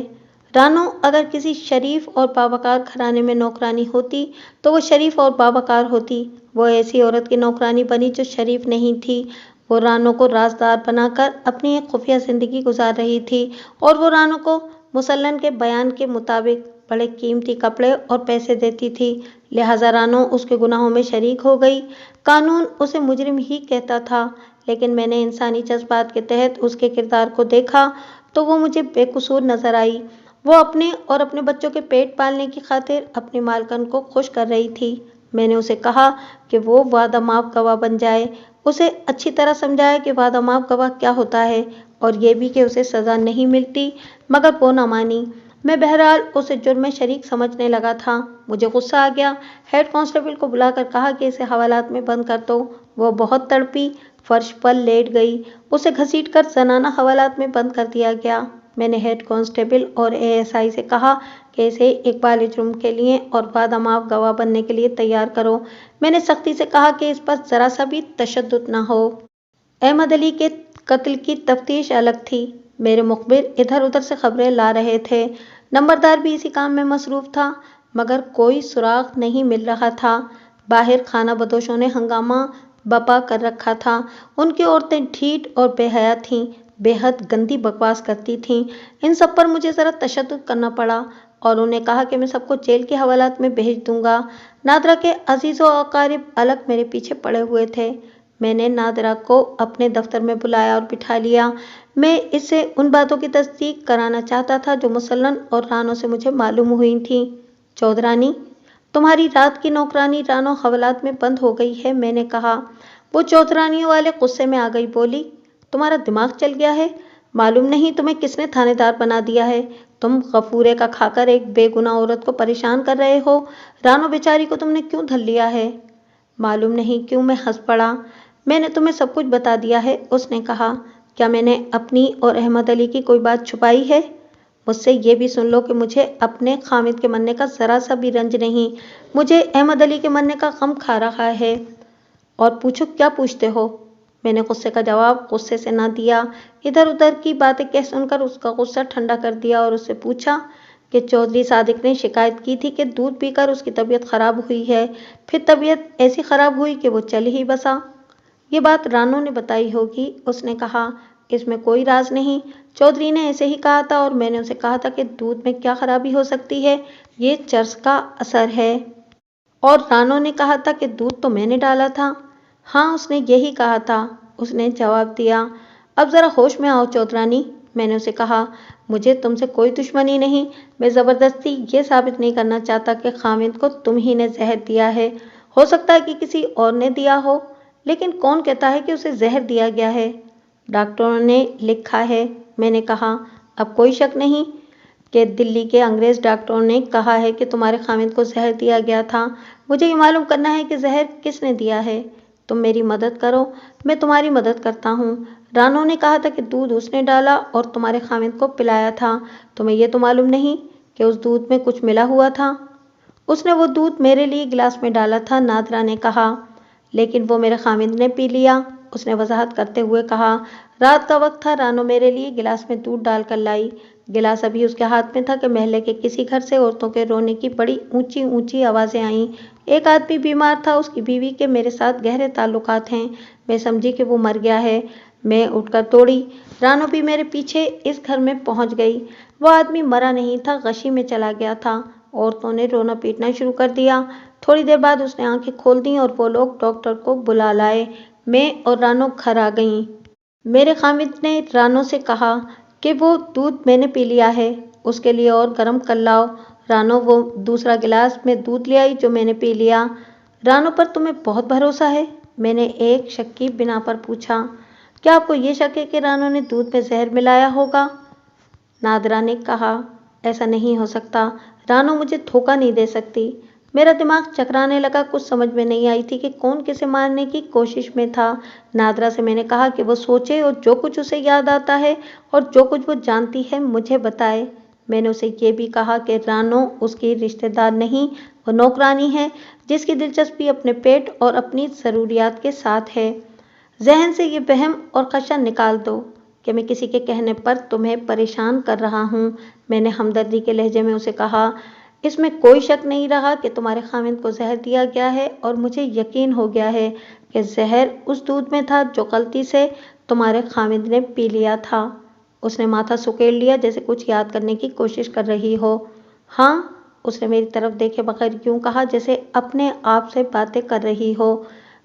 S1: رانو اگر کسی شریف اور باوقار گھرانے میں نوکرانی ہوتی تو وہ شریف اور باوقار ہوتی۔ وہ ایسی عورت کی نوکرانی بنی جو شریف نہیں تھی۔ وہ رانو کو رازدار بنا کر اپنی ایک خفیہ زندگی گزار رہی تھی، اور وہ رانو کو مسلن کے بیان کے مطابق بڑے قیمتی کپڑے اور پیسے دیتی تھی، لہٰذا رانو اس کے گناہوں میں شریک ہو گئی۔ قانون اسے مجرم ہی کہتا تھا، لیکن میں نے انسانی جذبات کے تحت اس کے کردار کو دیکھا تو وہ مجھے بے قصور نظر آئی۔ وہ اپنے اور اپنے بچوں کے پیٹ پالنے کی خاطر اپنی مالکن کو خوش کر رہی تھی۔ میں نے اسے کہا کہ وہ وعدہ معاف گواہ بن جائے، اسے اچھی طرح سمجھایا کہ وعدہ معاف گواہ کیا ہوتا ہے، اور یہ بھی کہ اسے سزا نہیں ملتی، مگر وہ نہ مانی۔ میں بہرحال اسے جرم میں شریک سمجھنے لگا تھا۔ مجھے غصہ آ گیا، ہیڈ کانسٹیبل کو بلا کر کہا کہ اسے حوالات میں بند کر دو۔ وہ بہت تڑپی، فرش پر لیٹ گئی، اسے گھسیٹ کر زنانہ حوالات میں بند کر دیا گیا۔ میں نے ہیڈ کانسٹیبل اور ASI سے کہا کہ اسے اقبال جرم کے لیے اور وعدہ معاف گواہ بننے کے لیے تیار کرو۔ میں نے سختی سے کہا کہ اس پر ذرا سا بھی تشدد نہ ہو۔ احمد علی کے قتل کی تفتیش الگ تھی۔ میرے مخبر ادھر ادھر سے خبریں لا رہے تھے، نمبردار بھی اسی کام میں مصروف تھا، مگر کوئی سراغ نہیں مل رہا تھا۔ باہر خانہ بدوشوں نے ہنگامہ بپا کر رکھا تھا۔ ان کی عورتیں ڈھیٹ اور بے حیا تھیں، بے حد گندی بکواس کرتی تھیں۔ ان سب پر مجھے ذرا تشدد کرنا پڑا، اور انہیں کہا کہ میں سب کو جیل کے حوالات میں بھیج دوں گا۔ نادرہ کے عزیز و اقارب الگ میرے پیچھے پڑے ہوئے تھے۔ میں نے نادرہ کو اپنے دفتر میں بلایا اور بٹھا لیا۔ میں اس سے ان باتوں کی تصدیق کرانا چاہتا تھا جو مسلن اور رانو سے مجھے معلوم ہوئی تھیں۔ چودھرانی، تمہاری رات کی نوکرانی رانو حوالات میں بند ہو گئی ہے، میں نے کہا۔ وہ چودھرانیوں والے غصے میں آ گئی، بولی، تمہارا دماغ چل گیا ہے؟ معلوم نہیں تمہیں کس نے تھانے دار بنا دیا ہے؟ تم غفورے کا کھا کر ایک بے گناہ عورت کو پریشان کر رہے ہو۔ رانو بیچاری کو تم نے کیوں دھر لیا ہے؟ معلوم نہیں کیوں میں ہنس پڑا۔ میں نے تمہیں سب کچھ بتا دیا ہے، اس نے کہا۔ کیا میں نے اپنی اور احمد علی کی کوئی بات چھپائی ہے؟ مجھ سے یہ بھی سن لو کہ مجھے اپنے خامد کے مرنے کا ذرا سا بھی رنج نہیں، مجھے احمد علی کے مرنے کا غم کھا رہا ہے۔ اور پوچھو، کیا پوچھتے ہو؟ میں نے غصے کا جواب غصے سے نہ دیا، ادھر ادھر کی باتیں کہہ سن کر اس کا غصہ ٹھنڈا کر دیا، اور اس سے پوچھا کہ چودھری صادق نے شکایت کی تھی کہ دودھ پی کر اس کی طبیعت خراب ہوئی ہے، پھر طبیعت ایسی خراب ہوئی کہ وہ چل ہی بسا۔ یہ بات رانو نے بتائی ہوگی، اس نے کہا۔ اس میں کوئی راز نہیں، چودھری نے ایسے ہی کہا تھا، اور میں نے اسے کہا تھا کہ دودھ میں کیا خرابی ہو سکتی ہے، یہ چرس کا اثر ہے۔ اور رانو نے کہا تھا کہ دودھ تو میں نے ڈالا تھا۔ ہاں، اس نے یہی کہا تھا، اس نے جواب دیا۔ اب ذرا ہوش میں آؤ چودھرانی، میں نے اسے کہا۔ مجھے تم سے کوئی دشمنی نہیں، میں زبردستی یہ ثابت نہیں کرنا چاہتا کہ خاوند کو تم ہی نے زہر دیا ہے۔ ہو سکتا ہے کہ کسی اور نے دیا ہو، لیکن کون کہتا ہے کہ اسے زہر دیا گیا ہے؟ ڈاکٹروں نے لکھا ہے، میں نے کہا۔ اب کوئی شک نہیں کہ دلی کے انگریز ڈاکٹروں نے کہا ہے کہ تمہارے خاوند کو زہر دیا گیا تھا۔ مجھے یہ معلوم کرنا ہے کہ زہر کس نے دیا ہے۔ تم میری مدد کرو، میں تمہاری مدد کرتا ہوں۔ رانو نے کہا تھا کہ دودھ اس نے ڈالا اور تمہارے خاوند کو پلایا تھا۔ تمہیں یہ تو معلوم نہیں کہ اس دودھ میں کچھ ملا ہوا تھا؟ اس نے وہ دودھ میرے لیے گلاس میں ڈالا تھا، نادرہ نے کہا، لیکن وہ میرے خاوند نے پی لیا، اس نے وضاحت کرتے ہوئے کہا۔ رات کا وقت تھا، رانو میرے لیے گلاس میں دودھ ڈال کر لائی۔ گلاس ابھی اس کے ہاتھ میں تھا کہ محلے کے کسی گھر سے عورتوں کے رونے کی بڑی اونچی اونچی آوازیں آئیں۔ ایک آدمی بیمار تھا، اس کی بیوی کے میرے ساتھ گہرے تعلقات ہیں، میں سمجھی کہ وہ مر گیا ہے۔ میں اٹھ کر دوڑی، رانو بھی میرے پیچھے اس گھر میں پہنچ گئی۔ وہ آدمی مرا نہیں تھا، غشی میں چلا گیا تھا۔ عورتوں نے رونا پیٹنا شروع کر دیا۔ تھوڑی دیر بعد اس نے آنکھیں کھول دیں اور وہ لوگ ڈاکٹر کو بلا لائے۔ میں اور رانو گھر آ گئیں۔ میرے خاوند نے رانو سے کہا کہ وہ دودھ میں نے پی لیا ہے، اس کے لیے اور گرم کر لاؤ۔ رانو وہ دوسرا گلاس میں دودھ لے آئی جو میں نے پی لیا۔ رانو پر تمہیں بہت بھروسہ ہے؟ میں نے ایک شک کی بنا پر پوچھا۔ کیا آپ کو یہ شک ہے کہ رانو نے دودھ میں زہر ملایا ہوگا؟ نادرا نے کہا، ایسا نہیں ہو سکتا، رانو مجھے دھوکہ نہیں دے سکتی۔ میرا دماغ چکرانے لگا، کچھ سمجھ میں نہیں آئی تھی کہ کون کسے مارنے کی کوشش میں تھا۔ نادرا سے میں نے کہا کہ وہ سوچے اور جو کچھ اسے یاد آتا ہے اور جو کچھ وہ جانتی ہے مجھے بتائے۔ میں نے اسے یہ بھی کہا کہ رانو اس کی رشتہ دار نہیں، وہ نوکرانی ہے جس کی دلچسپی اپنے پیٹ اور اپنی ضروریات کے ساتھ ہے۔ ذہن سے یہ وہم اور خدشہ نکال دو کہ میں کسی کے کہنے پر تمہیں پریشان کر رہا ہوں۔ میں نے ہمدردی کے لہجے میں اسے کہا، اس میں کوئی شک نہیں رہا کہ تمہارے خاوند کو زہر دیا گیا ہے اور مجھے یقین ہو گیا ہے کہ زہر اس دودھ میں تھا جو غلطی سے تمہارے خاوند نے پی لیا تھا۔ اس نے ماتھا سکیڑ لیا جیسے کچھ یاد کرنے کی کوشش کر رہی ہو۔ ہاں، اس نے میری طرف دیکھے بغیر یوں کہا جیسے اپنے آپ سے باتیں کر رہی ہو۔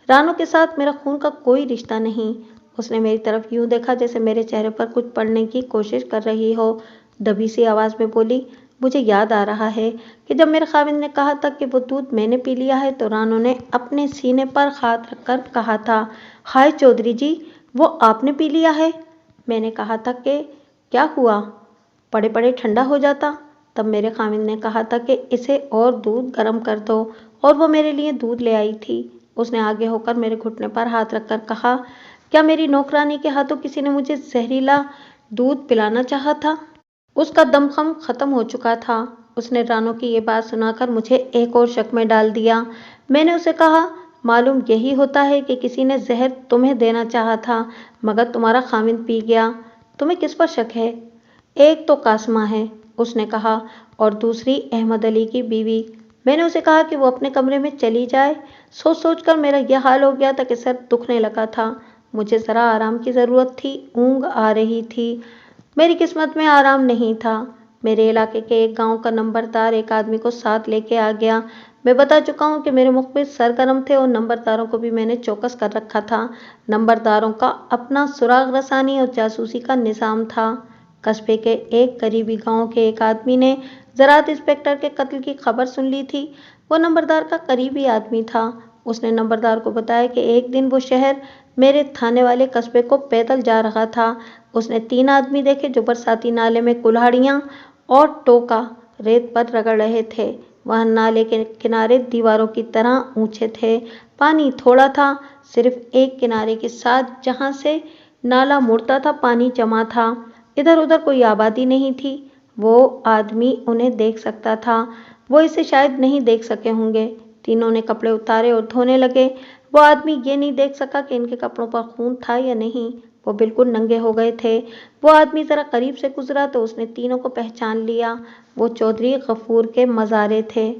S1: رانو کے ساتھ میرا خون کا کوئی رشتہ نہیں۔ اس نے میری طرف یوں دیکھا جیسے میرے چہرے پر کچھ پڑھنے کی کوشش کر رہی ہو۔ دبی سی آواز میں بولی، مجھے یاد آ رہا ہے کہ جب میرے خاوند نے کہا تھا کہ وہ دودھ میں نے پی لیا ہے تو رانو نے اپنے سینے پر ہاتھ رکھ کر کہا تھا، ہائے چودھری جی، وہ آپ نے پی لیا ہے۔ میں نے کہا تھا کہ کیا ہوا، پڑے پڑے ٹھنڈا ہو جاتا۔ تب میرے خاوند نے کہا تھا کہ اسے اور دودھ گرم کر دو اور وہ میرے لیے دودھ لے آئی تھی۔ اس نے آگے ہو کر میرے گھٹنے پر ہاتھ رکھ کر کہا، کیا میری نوکرانی کے ہاتھوں کسی نے مجھے زہریلا دودھ پلانا چاہا تھا؟ اس کا دم خم ختم ہو چکا تھا۔ اس نے رانو کی یہ بات سنا کر مجھے ایک اور شک میں ڈال دیا۔ میں نے اسے کہا، معلوم یہی ہوتا ہے کہ کسی نے زہر تمہیں دینا چاہا تھا مگر تمہارا خاوند پی گیا۔ تمہیں کس پر شک ہے؟ ایک تو قاسمہ ہے، اس نے کہا، اور دوسری احمد علی کی بیوی۔ میں نے اسے کہا کہ وہ اپنے کمرے میں چلی جائے۔ سوچ سوچ کر میرا یہ حال ہو گیا تھا کہ سر دکھنے لگا تھا۔ مجھے ذرا آرام کی ضرورت تھی، اونگ آ رہی تھی۔ میری قسمت میں آرام نہیں تھا۔ میرے علاقے کے ایک گاؤں کا نمبردار ایک آدمی کو ساتھ لے کے آ گیا۔ میں بتا چکا ہوں کہ میرے مخبر سرگرم تھے اور نمبرداروں کو بھی میں نے چوکس کر رکھا تھا۔ نمبرداروں کا اپنا سراغ رسانی اور جاسوسی کا نظام تھا۔ قصبے کے ایک قریبی گاؤں کے ایک آدمی نے زراعت انسپکٹر کے قتل کی خبر سن لی تھی۔ وہ نمبردار کا قریبی آدمی تھا۔ اس نے نمبردار کو بتایا کہ ایک دن وہ شہر میرے تھانے والے قصبے کو پیدل جا رہا تھا۔ اس نے 3 آدمی دیکھے جو برساتی نالے میں کلہاڑیاں اور ٹوکا ریت پر رگڑ رہے تھے۔ وہ نالے کے کنارے دیواروں کی طرح اونچے تھے۔ پانی تھوڑا تھا، صرف ایک کنارے کے ساتھ جہاں سے نالا مڑتا تھا پانی جمع تھا۔ ادھر ادھر کوئی آبادی نہیں تھی۔ وہ آدمی انہیں دیکھ سکتا تھا، وہ اسے شاید نہیں دیکھ سکے ہوں گے۔ تینوں نے کپڑے اتارے اور دھونے لگے۔ وہ آدمی یہ نہیں دیکھ سکا کہ ان کے کپڑوں پر خون تھا یا نہیں، وہ بالکل ننگے ہو گئے تھے۔ وہ آدمی ذرا قریب سے گزرا تو اس نے تینوں کو پہچان لیا، وہ چودھری غفور کے مزارے تھے۔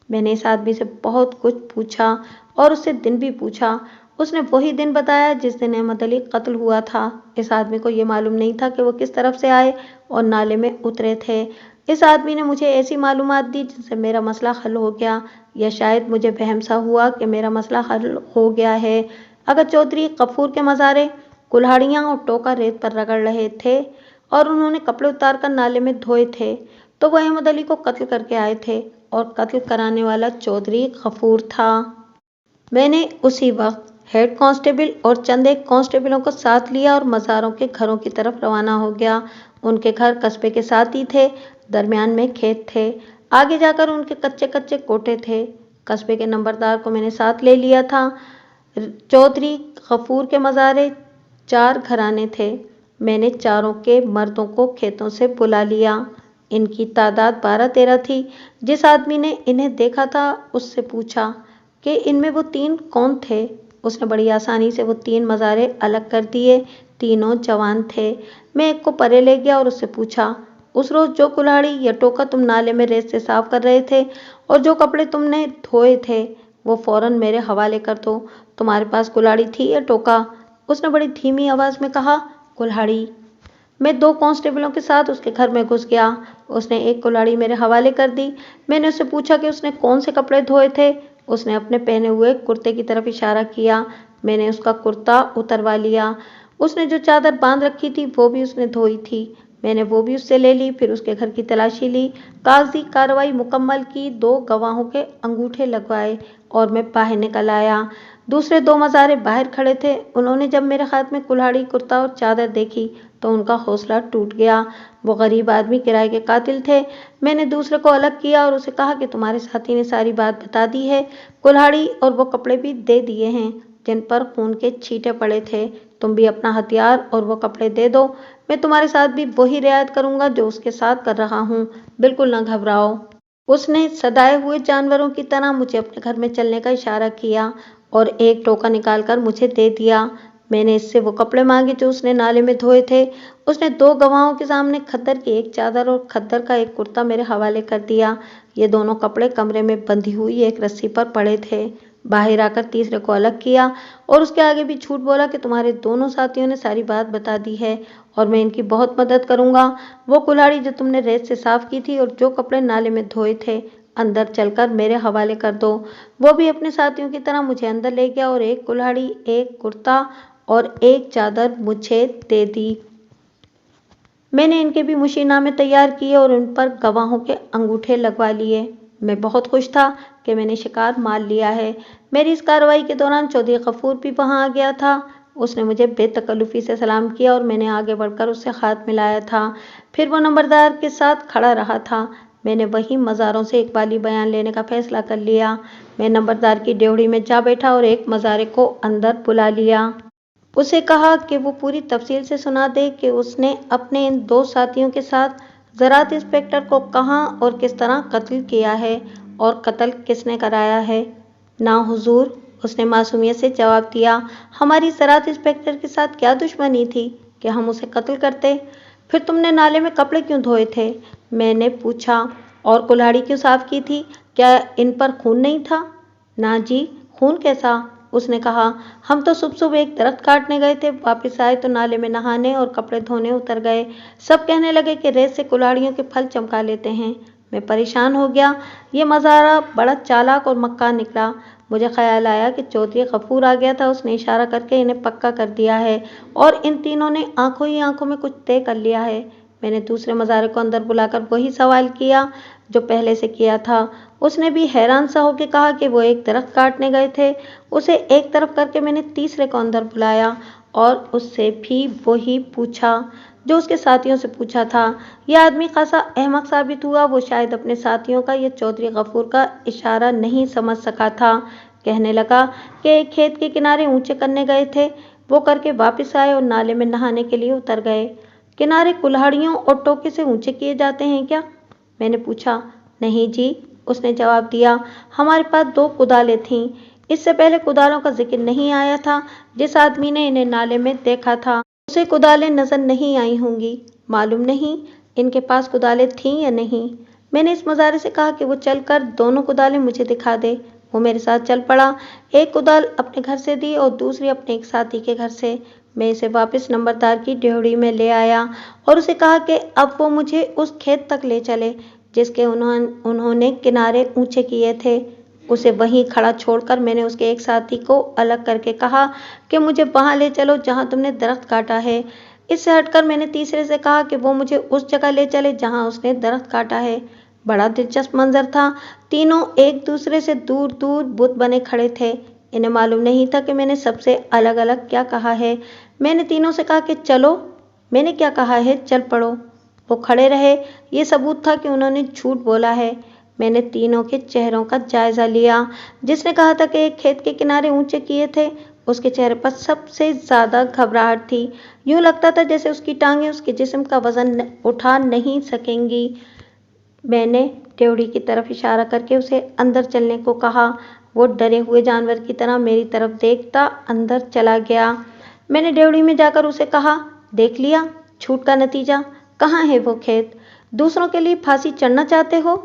S1: میں نے اس آدمی سے بہت کچھ پوچھا اور اس سے دن بھی پوچھا۔ اس نے وہی دن بتایا جس دن احمد علی قتل ہوا تھا۔ اس آدمی کو یہ معلوم نہیں تھا کہ وہ کس طرف سے آئے اور نالے میں اترے تھے۔ اس آدمی نے مجھے ایسی معلومات دی جن سے میرا مسئلہ حل ہو گیا، یا شاید مجھے وہم سا ہوا کہ میرا مسئلہ حل ہو گیا ہے۔ اگر چودھری غفور کے مزارے کلہاڑیاں اور ٹوکا ریت پر رگڑ رہے تھے اور انہوں نے کپڑے اتار کر نالے میں دھوئے تھے تو وہ احمد علی کو قتل کر کے آئے تھے اور قتل کرانے والا چودھری غفور تھا۔ میں نے اسی وقت ہیڈ کانسٹیبل اور چند ایک کانسٹیبلوں کو ساتھ لیا اور مزاروں کے گھروں کی طرف روانہ ہو گیا۔ ان کے گھر قصبے کے ساتھ ہی تھے، درمیان میں کھیت تھے، آگے جا کر ان کے کچے کچے کوٹھے تھے۔ قصبے کے نمبردار کو میں نے ساتھ لے لیا تھا۔ چودھری غفور کے مزارے 4 گھرانے تھے۔ میں نے چاروں کے مردوں کو کھیتوں سے بلا لیا۔ ان کی تعداد 12-13 تھی۔ جس آدمی نے انہیں دیکھا تھا اس سے پوچھا کہ ان میں وہ 3 کون تھے۔ اس نے بڑی آسانی سے وہ 3 مزارے الگ کر دیے۔ تینوں جوان تھے۔ میں ایک کو پرے لے گیا اور اس سے پوچھا، اس روز جو کلہاڑی یا ٹوکا تم نالے میں ریت سے صاف کر رہے تھے اور جو کپڑے تم نے دھوئے تھے وہ فوراً میرے حوالے کر دو۔ تمہارے پاس کلہاڑی تھی یا ٹوکا؟ اس نے بڑی دھیمی آواز میں کہا، کلہاڑی۔ میں 2 کانسٹیبلوں کے ساتھ اس کے گھر میں گھس گیا۔ اس نے ایک کلہاڑی میرے حوالے کر دی۔ میں نے اس سے پوچھا کہ اس نے کون سے کپڑے دھوئے تھے۔ اس نے اپنے پہنے ہوئے کرتے کی طرف اشارہ کیا۔ میں نے اس کا کرتا اتروا لیا۔ اس نے جو چادر باندھ رکھی تھی وہ بھی اس نے دھوئی تھی۔ میں نے وہ بھی اس سے لے لی، پھر اس کے گھر کی تلاشی لی، کاغذی کارروائی مکمل کی، 2 گواہوں کے انگوٹھے لگوائے اور میں باہر نکل آیا۔ दूसरे 2 मज़ारे बाहर खड़े थे। उन्होंने जब मेरे हाथ में कुल्हाड़ी, कुर्ता और चादर देखी तो उनका हौसला टूट गया। वो गरीब आदमी किराए के कातिल थे। मैंने दूसरे को अलग किया और उसे कहा कि तुम्हारे साथी ने सारी बात बता दी है। कुल्हाड़ी और वो कपड़े भी दे दिए हैं जिन पर खून के छींटे पड़े थे। तुम भी अपना हथियार और वो कपड़े दे दो। मैं तुम्हारे साथ भी वही रियायत करूंगा जो उसके साथ कर रहा हूँ। बिल्कुल न घबराओ। उसने सदाए हुए जानवरों की तरह मुझे अपने घर में चलने का इशारा किया और एक टोका निकालकर मुझे दे दिया। मैंने इससे वो कपड़े मांगे जो उसने नाले में धोए थे। उसने 2 गवाहों के सामने खद्दर की एक चादर और खद्दर का एक कुर्ता मेरे हवाले कर दिया। ये दोनों कपड़े कमरे में बंधी हुई एक रस्सी पर पड़े थे। बाहर आकर तीसरे को अलग किया और उसके आगे भी झूठ बोला कि तुम्हारे दोनों साथियों ने सारी बात बता दी है और मैं इनकी बहुत मदद करूंगा। वो कुल्हाड़ी जो तुमने रेत से साफ की थी और जो कपड़े नाले में धोए थे, अंदर चलकर मेरे हवाले कर दो। वो भी अपने साथियों की तरह मुझे अंदर ले गया और एक कुल्हाड़ी, एक कुर्ता और एक चादर मुझे दे दी। मैंने इनके भी मुशीनामे तैयार किए और उन पर गवाहों के अंगूठे लगवा लिए। मैं बहुत खुश था कि मैंने शिकार मार लिया है। मेरी इस कार्रवाई के दौरान चौधरी गफूर भी वहां आ गया था। उसने मुझे बेतकल्लुफी से सलाम किया और मैंने आगे बढ़कर उससे हाथ मिलाया था। फिर वो नंबरदार के साथ खड़ा रहा था। मैंने वही मज़ारों से इकबाली बयान लेने का फैसला कर लिया। मैं नंबरदार की ड्योढ़ी में जा बैठा और एक मज़ारे को अंदर बुला लिया। उसे कहा कि वो पूरी तफसील से सुना दे कि उसने अपने इन 2 साथियों के साथ ज़राअत इंस्पेक्टर को कहाँ और किस तरह कत्ल किया है और कत्ल किसने कराया है। ना हुजूर, उसने मासूमियत से जवाब दिया। हमारी ज़राअत इंस्पेक्टर के साथ क्या दुश्मनी थी कि हम उसे कत्ल करते। फिर तुमने नाले में कपड़े क्यों धोए थे, मैंने पूछा, और कुल्हाड़ी क्यों साफ की थी, क्या इन पर खून नहीं था। ना जी, खून कैसा, उसने कहा। हम तो सुबह सुबह एक दरख्त काटने गए थे, वापस आए तो नाले में नहाने और कपड़े धोने उतर गए। सब कहने लगे कि रेत से कुल्हाड़ियों के फल चमका लेते हैं। मैं परेशान हो गया। ये मज़ारा बड़ा चालाक और मक्कार निकला। मुझे ख्याल आया कि चौधरी गफूर आ गया था। उसने इशारा करके इन्हें पक्का कर दिया है और इन तीनों ने आंखों ही आंखों में कुछ तय कर लिया है। मैंने दूसरे मज़ारे को अंदर बुलाकर वही सवाल किया जो पहले से किया था। उसने भी हैरान सा होकर कहा कि वो एक दरख्त काटने गए थे। उसे एक तरफ करके मैंने तीसरे को अंदर बुलाया और उससे भी वही पूछा जो उसके साथियों से पूछा था। यह आदमी खासा अहमक साबित हुआ। वो शायद अपने साथियों का यह चौधरी गफूर का इशारा नहीं समझ सका था। कहने लगा कि एक खेत के किनारे ऊंचे करने गए थे, वो करके वापस आए और नाले में नहाने के लिए उतर गए। किनारे कुल्हाड़ियों और टोके से ऊंचे किए जाते हैं क्या, मैंने पूछा। नहीं जी, उसने जवाब दिया। हमारे पास 2 कुदालें थीं। इससे पहले कुदालों का जिक्र नहीं आया था। जिस आदमी ने इन्हें नाले में देखा था उसे कुदालें नजर नहीं आई होंगी। मालूम नहीं इनके पास कुदालें थीं या नहीं। मैंने इस मज़ारे से कहा कि वो चलकर दोनों कुदालें मुझे दिखा दे। वो मेरे साथ चल पड़ा। एक कुदाल अपने घर से दी और दूसरी अपने एक साथी के घर से। मैं इसे वापस नंबरदार की ड्योढ़ी में ले आया और उसे कहा कि अब वो मुझे उस खेत तक ले चले जिसके उन्होंने किनारे ऊंचे किए थे। उसे वहीं खड़ा छोड़कर मैंने उसके एक साथी को अलग करके कहा कि मुझे वहां ले चलो जहां तुमने दरख्त काटा है। इससे हटकर मैंने तीसरे से कहा कि वो मुझे उस जगह ले चले जहां उसने दरख्त काटा है। बड़ा दिलचस्प मंजर था। तीनों एक दूसरे से दूर दूर बुत बने खड़े थे। इन्हें मालूम नहीं था कि मैंने सबसे अलग अलग क्या कहा है। मैंने तीनों से कहा कि चलो। मैंने क्या कहा है, चल पड़ो। वो खड़े रहे। ये सबूत था कि उन्होंने झूठ बोला है। मैंने तीनों के चेहरों का जायजा लिया। जिसने कहा था कि एक खेत के किनारे ऊंचे किए थे, उसके चेहरे पर सबसे ज्यादा घबराहट थी। यूं लगता था जैसे उसकी टांगें उसके जिस्म का वजन उठा नहीं सकेंगी। मैंने ड्योढ़ी की तरफ इशारा करके उसे अंदर चलने को कहा। वो डरे हुए जानवर की तरह मेरी तरफ देखता अंदर चला गया। मैंने ड्योढ़ी में जाकर उसे कहा, देख लिया झूठ का नतीजा। कहाँ है वो खेत। दूसरों के लिए फांसी चढ़ना चाहते हो,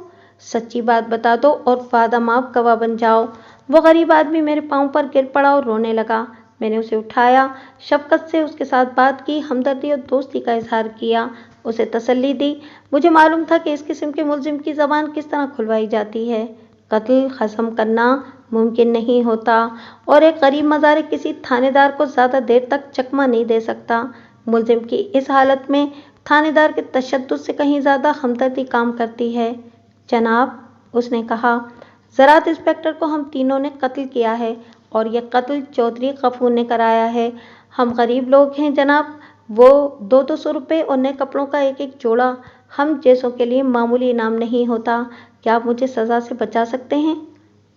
S1: सच्ची बात बता दो और वादा माफ गवाह बन जाओ। वो गरीब आदमी मेरे पांव पर गिर पड़ा और रोने लगा। मैंने उसे उठाया, शफकत से उसके साथ बात की, हमदर्दी और दोस्ती का इजहार किया, उसे तसल्ली दी। मुझे मालूम था कि इस किस्म के मुलजिम की जबान किस तरह खुलवाई जाती है। कत्ल खत्म करना मुमकिन नहीं होता और एक गरीब मज़ारे किसी थानेदार को ज़्यादा देर तक चकमा नहीं दे सकता। मुलजिम की इस हालत में थानेदार के तशद्दुद से कहीं ज़्यादा हमदर्दी काम करती है। जनाब, उसने कहा, ज़राअत इंस्पेक्टर को हम तीनों ने कत्ल किया है اور یہ قتل چودھری غفور نے کرایا ہے۔ ہم غریب لوگ ہیں جناب، وہ 200 روپے اور نئے کپڑوں کا ایک جوڑا ہم جیسوں کے لیے معمولی انعام نہیں ہوتا۔ کیا آپ مجھے سزا سے بچا سکتے ہیں؟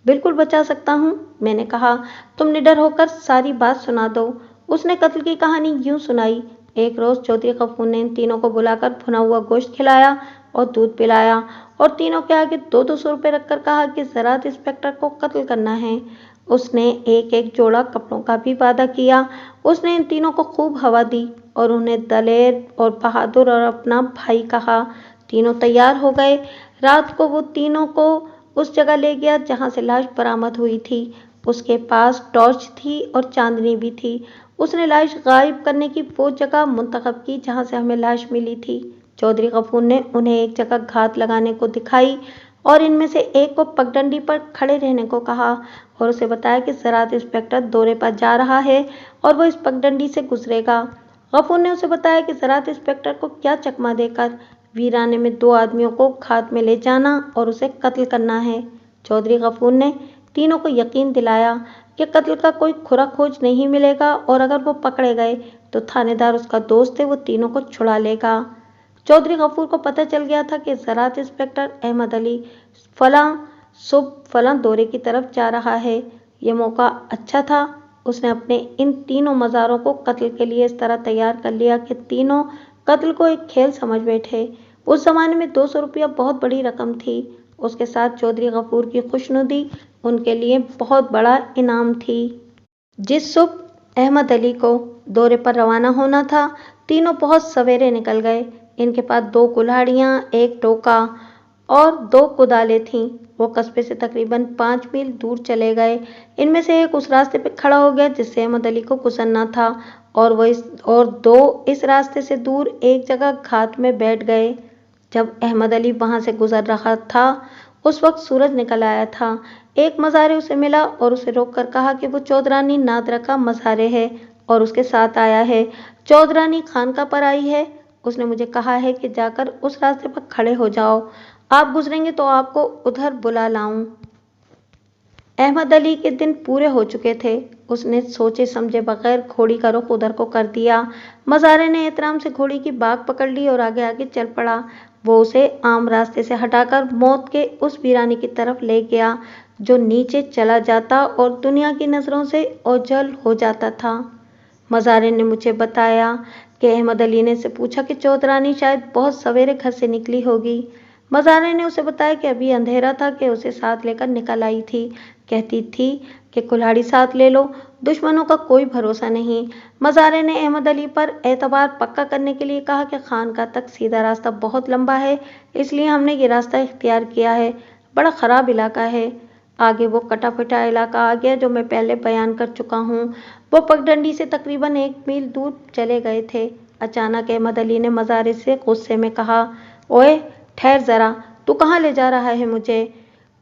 S1: بالکل بچا سکتا ہوں، میں نے کہا۔ تم نڈر ہو کر ساری بات سنا دو۔ اس نے قتل کی کہانی یوں سنائی۔ ایک روز چودھری غفور نے ان تینوں کو بلا کر بھنا ہوا گوشت کھلایا اور دودھ پلایا اور تینوں کے آگے 200 روپے رکھ کر کہا کہ زراعت انسپکٹر کو قتل کرنا ہے۔ اس نے ایک جوڑا کپڑوں کا بھی وعدہ کیا۔ اس نے ان تینوں کو خوب ہوا دی اور انہیں دلیر اور بہادر اور اپنا بھائی کہا۔ تینوں تیار ہو گئے۔ رات کو وہ تینوں کو اس جگہ لے گیا جہاں سے لاش برآمد ہوئی تھی۔ اس کے پاس ٹارچ تھی اور چاندنی بھی تھی۔ اس نے لاش غائب کرنے کی وہ جگہ منتخب کی جہاں سے ہمیں لاش ملی تھی۔ چودھری غفور نے انہیں ایک جگہ گھات لگانے کو دکھائی اور ان میں سے ایک کو پگڈنڈی پر کھڑے رہنے کو کہا اور اسے بتایا کہ زراعت انسپکٹر دورے پر جا رہا ہے اور وہ اس پگڈنڈی سے گزرے گا۔ غفور نے اسے بتایا کہ زراعت انسپکٹر کو کیا چکمہ دے کر ویرانے میں 2 آدمیوں کو گھات میں لے جانا اور اسے قتل کرنا ہے۔ چودھری غفور نے تینوں کو یقین دلایا کہ قتل کا کوئی کھرا کھوج نہیں ملے گا اور اگر وہ پکڑے گئے تو تھانے دار اس کا دوست ہے، وہ تینوں کو چھڑا لے گا۔ چودھری غفور کو پتہ چل گیا تھا کہ زراعت انسپکٹر احمد علی فلاں صبح فلاں دورے کی طرف جا رہا ہے۔ یہ موقع اچھا تھا۔ اس نے اپنے ان تینوں مزاروں کو قتل کے لیے اس طرح تیار کر لیا کہ تینوں قتل کو ایک کھیل سمجھ بیٹھے۔ اس زمانے میں 200 روپیہ بہت بڑی رقم تھی۔ اس کے ساتھ چودھری غفور کی خوشنودی ان کے لیے بہت بڑا انعام تھی۔ جس صبح احمد علی کو دورے پر روانہ ہونا تھا، تینوں بہت سویرے نکل گئے۔ ان کے پاس 2 کلہاڑیاں، 1 ٹوکا اور 2 کدالیں تھیں۔ وہ قصبے سے تقریباً 5 میل دور چلے گئے۔ ان میں سے ایک اس راستے پہ کھڑا ہو گیا جس سے احمد علی کو گزرنا تھا اور 2 اس راستے سے دور ایک جگہ گھات میں بیٹھ گئے۔ جب احمد علی وہاں سے گزر رہا تھا اس وقت سورج نکل آیا تھا۔ ایک مزارے اسے ملا اور اسے روک کر کہا کہ وہ چودرانی نادرہ کا مزارے ہے اور اس کے ساتھ آیا ہے۔ چودرانی خانقاہ پر آئی ہے۔ اس نے مجھے کہا ہے کہ جا کر اس راستے پر کھڑے ہو جاؤ، آپ گزریں گے تو آپ کو ادھر بلا لاؤں۔ احمد علی کے دن پورے ہو چکے تھے۔ اس نے سوچے سمجھے بغیر گھوڑی کا رخ ادھر کو کر دیا۔ مزارے نے احترام سے گھوڑی کی باگ پکڑ لی اور آگے آگے چل پڑا۔ وہ اسے عام راستے سے ہٹا کر موت کے اس ویرانے کی طرف لے گیا جو نیچے چلا جاتا اور دنیا کی نظروں سے اوجھل ہو جاتا تھا۔ مزارے نے مجھے بتایا کہ احمد علی نے اسے پوچھا کہ چودرانی شاید بہت سویرے گھر سے نکلی ہوگی۔ مزارے نے اسے بتایا کہ ابھی اندھیرا تھا کہ اسے ساتھ لے کر نکل آئی تھی۔ کہتی تھی کہ کلہاڑی ساتھ لے لو، دشمنوں کا کوئی بھروسہ نہیں۔ مزارے نے احمد علی پر اعتبار پکا کرنے کے لیے کہا کہ خانقاہ تک سیدھا راستہ بہت لمبا ہے، اس لیے ہم نے یہ راستہ اختیار کیا ہے۔ بڑا خراب علاقہ ہے۔ آگے وہ کٹا پھٹا علاقہ آ گیا جو میں پہلے بیان کر چکا ہوں۔ وہ پگڈنڈی سے تقریباً 1 میل دور چلے گئے تھے۔ اچانک احمد علی نے مزارے سے غصے میں کہا، اوئے ٹھہر ذرا، تو کہاں لے جا رہا ہے مجھے؟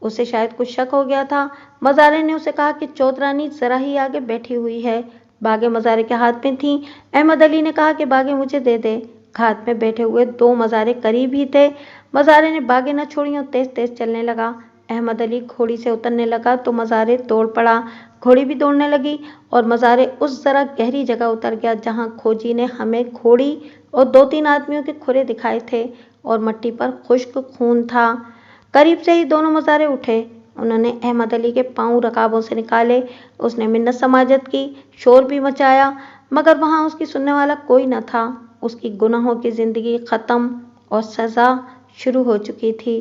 S1: اسے شاید کچھ شک ہو گیا تھا۔ مزارے نے اسے کہا کہ چودرانی ذرا ہی آگے بیٹھی ہوئی ہے۔ باگیں مزارے کے ہاتھ میں تھیں۔ احمد علی نے کہا کہ باگیں مجھے دے دے۔ گھات میں بیٹھے ہوئے 2 مزارے قریب ہی تھے۔ مزارے نے باگیں نہ چھوڑیں اور تیز تیز چلنے لگا۔ احمد علی گھوڑی سے اترنے لگا تو مزارے دوڑ پڑا، گھوڑی بھی دوڑنے لگی اور مزارے اس ذرا گہری جگہ اتر گیا جہاں کھوجی نے ہمیں گھوڑی اور 2-3 آدمیوں کے کھرے دکھائے تھے اور مٹی پر خشک خون تھا۔ قریب سے ہی دونوں مزارے اٹھے۔ انہوں نے احمد علی کے پاؤں رکابوں سے نکالے۔ اس نے منت سماجت کی، شور بھی مچایا، مگر وہاں اس کی سننے والا کوئی نہ تھا۔ اس کی گناہوں کی زندگی ختم اور سزا شروع ہو چکی تھی۔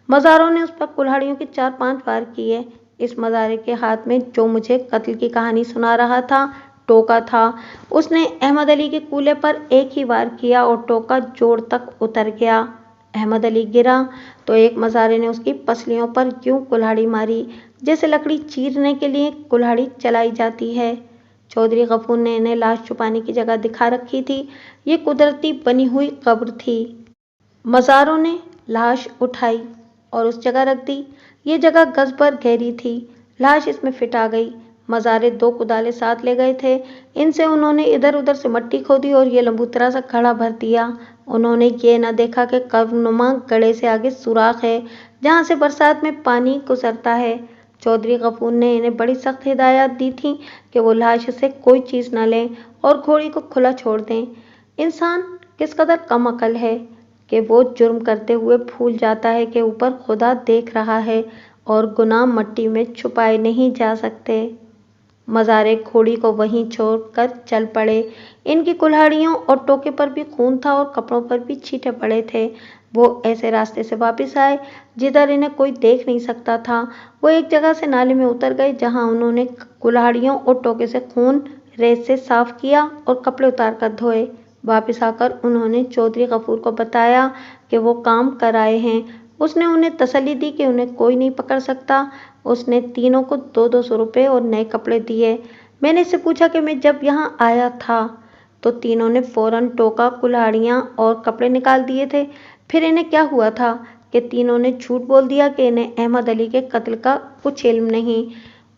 S1: مزاروں نے اس پر کلہاڑیوں کے 4-5 وار کیے۔ اس مزارے کے ہاتھ میں جو مجھے قتل کی کہانی سنا رہا تھا ٹوکا تھا۔ اس نے احمد علی کے کولے پر 1 ہی وار کیا اور ٹوکا جوڑ تک اتر گیا۔ احمد علی گرا تو ایک مزارے نے اس کی پسلیوں پر یوں کلہاڑی ماری جیسے لکڑی چیرنے کے لیے کلہاڑی چلائی جاتی ہے۔ چودھری غفور نے انہیں لاش چھپانے کی جگہ دکھا رکھی تھی۔ یہ قدرتی بنی ہوئی قبر تھی۔ مزاروں نے لاش اٹھائی اور اس جگہ رکھ دی۔ یہ جگہ گز بھر گہری تھی۔ لاش اس میں فٹ آ گئی۔ مزارے 2 کدالیں ساتھ لے گئے تھے۔ ان سے انہوں نے ادھر ادھر سے مٹی کھودی اور یہ لمبوترا سا گڑھا بھر دیا۔ انہوں نے یہ نہ دیکھا کہ قبر نما گڑھے سے آگے سوراخ ہے جہاں سے برسات میں پانی گزرتا ہے۔ चौधरी गफूर ने इन्हें बड़ी सख्त हिदायत दी थी कि वो लाश से कोई चीज़ न लें और घोड़ी को खुला छोड़ दें। इंसान किस कदर कम अकल है कि वो जुर्म करते हुए भूल जाता है कि ऊपर खुदा देख रहा है और गुनाह मिट्टी में छुपाए नहीं जा सकते। मज़ारे घोड़ी को वहीं छोड़कर चल पड़े। इनकी कुल्हाड़ियों और टोके पर भी खून था और कपड़ों पर भी छींटे पड़े थे। वो ऐसे रास्ते से वापस आए जिधर इन्हें कोई देख नहीं सकता था। वो एक जगह से नाले में उतर गए जहां उन्होंने कुल्हाड़ियों और टोके से खून रेत से साफ किया और कपड़े उतार कर धोए। वापस आकर उन्होंने चौधरी गफूर को बताया कि वो काम कर आए हैं। उसने उन्हें तसल्ली दी कि उन्हें कोई नहीं पकड़ सकता। उसने तीनों को 200-200 रुपये और नए कपड़े दिए। मैंने इससे पूछा कि मैं जब यहाँ आया था तो तीनों ने फौरन टोका, कुल्हाड़ियाँ और कपड़े निकाल दिए थे। फिर इन्हें क्या हुआ था कि तीनों ने झूठ बोल दिया कि इन्हें अहमद अली के कत्ल का कुछ इल्म नहीं।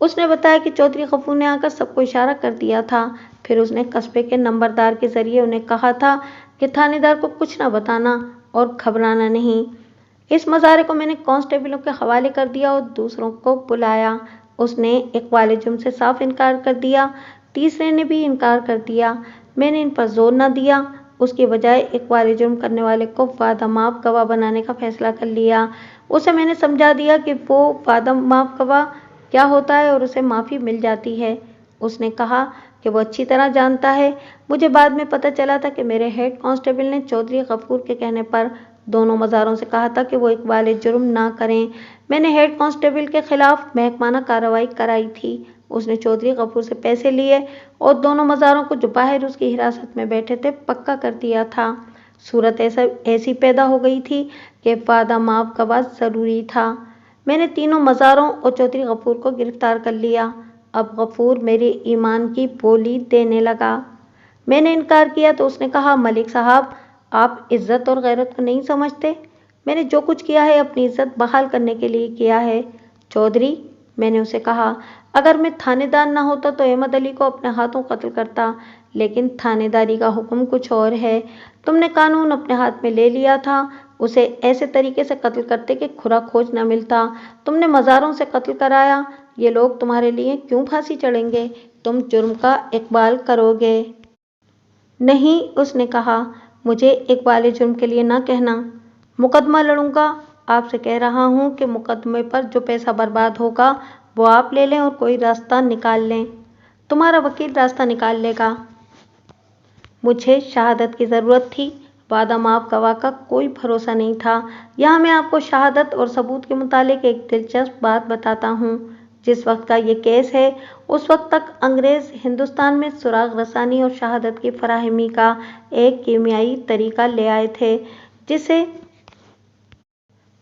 S1: उसने बताया कि चौधरी गफूर ने आकर सबको इशारा कर दिया था। फिर उसने कस्बे के नंबरदार के जरिए उन्हें कहा था कि थानेदार को कुछ न बताना और घबराना नहीं। इस मज़ारे को मैंने कांस्टेबलों के हवाले कर दिया और दूसरों को बुलाया। उसने इकबाल जुर्म से साफ इनकार कर दिया। तीसरे ने भी इनकार कर दिया। मैंने इन पर जोर न दिया। उसकी बजाय इकबाल जुर्म करने वाले को वादा माफ गवाह बनाने का फैसला कर लिया। उसे मैंने समझा दिया कि वो वादा माफ गवाह क्या होता है और उसे माफ़ी मिल जाती है। उसने कहा कि वो अच्छी तरह जानता है। मुझे बाद में पता चला था कि मेरे हेड कांस्टेबल ने चौधरी गफूर के कहने पर दोनों मज़ारों से कहा था कि वो इकबाल जुर्म ना करें। मैंने हेड कांस्टेबल के खिलाफ महकमाना कार्रवाई कराई थी। उसने चौधरी गफूर से पैसे लिए और दोनों मज़ारों को जो बाहर उसकी हिरासत में बैठे थे पक्का कर दिया था। सूरत ऐसी पैदा हो गई थी कि वादा माफ गवाह ज़रूरी था। मैंने तीनों मज़ारों और चौधरी गफूर को गिरफ्तार कर लिया। अब गफूर मेरे ईमान की बोली देने लगा। मैंने इनकार किया तो उसने कहा, मलिक साहब, आप इज्जत और गैरत को नहीं समझते। मैंने जो कुछ किया है अपनी इज्जत बहाल करने के लिए किया है। चौधरी, मैंने उसे कहा, अगर मैं थानेदार ना होता तो अहमद अली को अपने हाथों कत्ल करता, लेकिन थानेदारी का हुक्म कुछ और है। तुमने कानून अपने हाथ में ले लिया था। उसे ऐसे तरीके से कत्ल करते कि खुरा खोज न मिलता। तुमने मज़ारों से कत्ल कराया। ये लोग तुम्हारे लिए क्यों फांसी चढ़ेंगे? तुम जुर्म का इकबाल करोगे। नहीं, उसने कहा, मुझे इकबाल जुर्म के लिए ना कहना। मुकदमा लड़ूंगा। आपसे कह रहा हूं कि मुकदमे पर जो पैसा बर्बाद होगा वो आप ले लें और कोई रास्ता निकाल लें। तुम्हारा वकील रास्ता निकाल लेगा। मुझे शहादत की ज़रूरत थी। वादा माफ गवाह का कोई भरोसा नहीं था। यहाँ मैं आपको शहादत और सबूत के मुतालिक एक दिलचस्प बात बताता हूँ। जिस वक्त का ये केस है उस वक्त तक अंग्रेज़ हिंदुस्तान में सुराग रसानी और शहादत की फराहमी का एक कीमियाई तरीका ले आए थे जिसे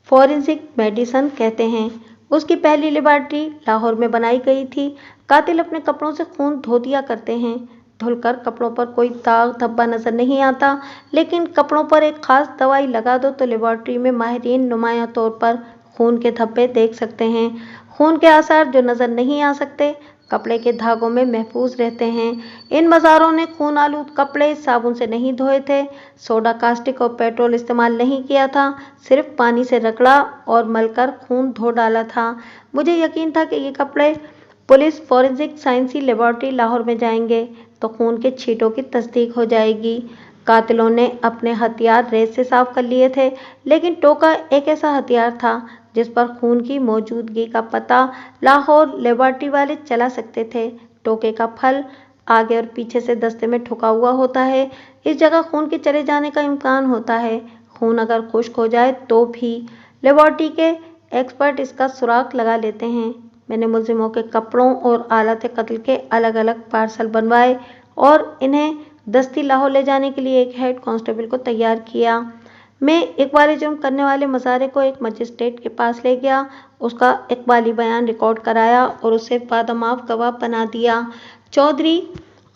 S1: फॉरेंसिक मेडिसिन कहते हैं। उसकी पहली लेबॉर्ट्री लाहौर में बनाई गई थी। कातिल अपने कपड़ों से खून धो दिया करते हैं। धुलकर कपड़ों पर कोई दाग धब्बा नजर नहीं आता, लेकिन कपड़ों पर एक खास दवाई लगा दो तो लेबॉर्ट्री में माहिरीन नुमाया तौर पर खून के धब्बे देख सकते हैं। खून के आसार जो नजर नहीं आ सकते कपड़े के धागों में महफूज रहते हैं। इन मज़ारों ने खून आलूद कपड़े साबुन से नहीं धोए थे। सोडा, कास्टिक और पेट्रोल इस्तेमाल नहीं किया था। सिर्फ पानी से रगड़ा और मलकर खून धो डाला था। मुझे यकीन था कि ये कपड़े पुलिस फॉरेंसिक साइंसी लेबॉर्ट्री लाहौर में जाएंगे तो खून के छींटों की तस्दीक हो जाएगी। कातिलों ने अपने हथियार रेत से साफ कर लिए थे, लेकिन टोका एक ऐसा हथियार था जिस पर खून की मौजूदगी का पता लाहौर लेबॉर्ट्री वाले चला सकते थे। टोके का फल आगे और पीछे से दस्ते में ठुका हुआ होता है। इस जगह खून के चले जाने का इम्कान होता है। खून अगर खुश्क हो जाए तो भी लेबॉर्ट्री के एक्सपर्ट इसका सुराग लगा लेते हैं। मैंने मुलजिमों के कपड़ों और आलात कत्ल के अलग अलग पार्सल बनवाए और इन्हें दस्ती लाहौर ले जाने के लिए एक हेड कांस्टेबल को तैयार किया। मैं इकबाल जुर्म करने वाले मज़ारे को एक मजिस्ट्रेट के पास ले गया। उसका इकबाली बयान रिकॉर्ड कराया और उसे वादा माफ गवाह बना दिया। चौधरी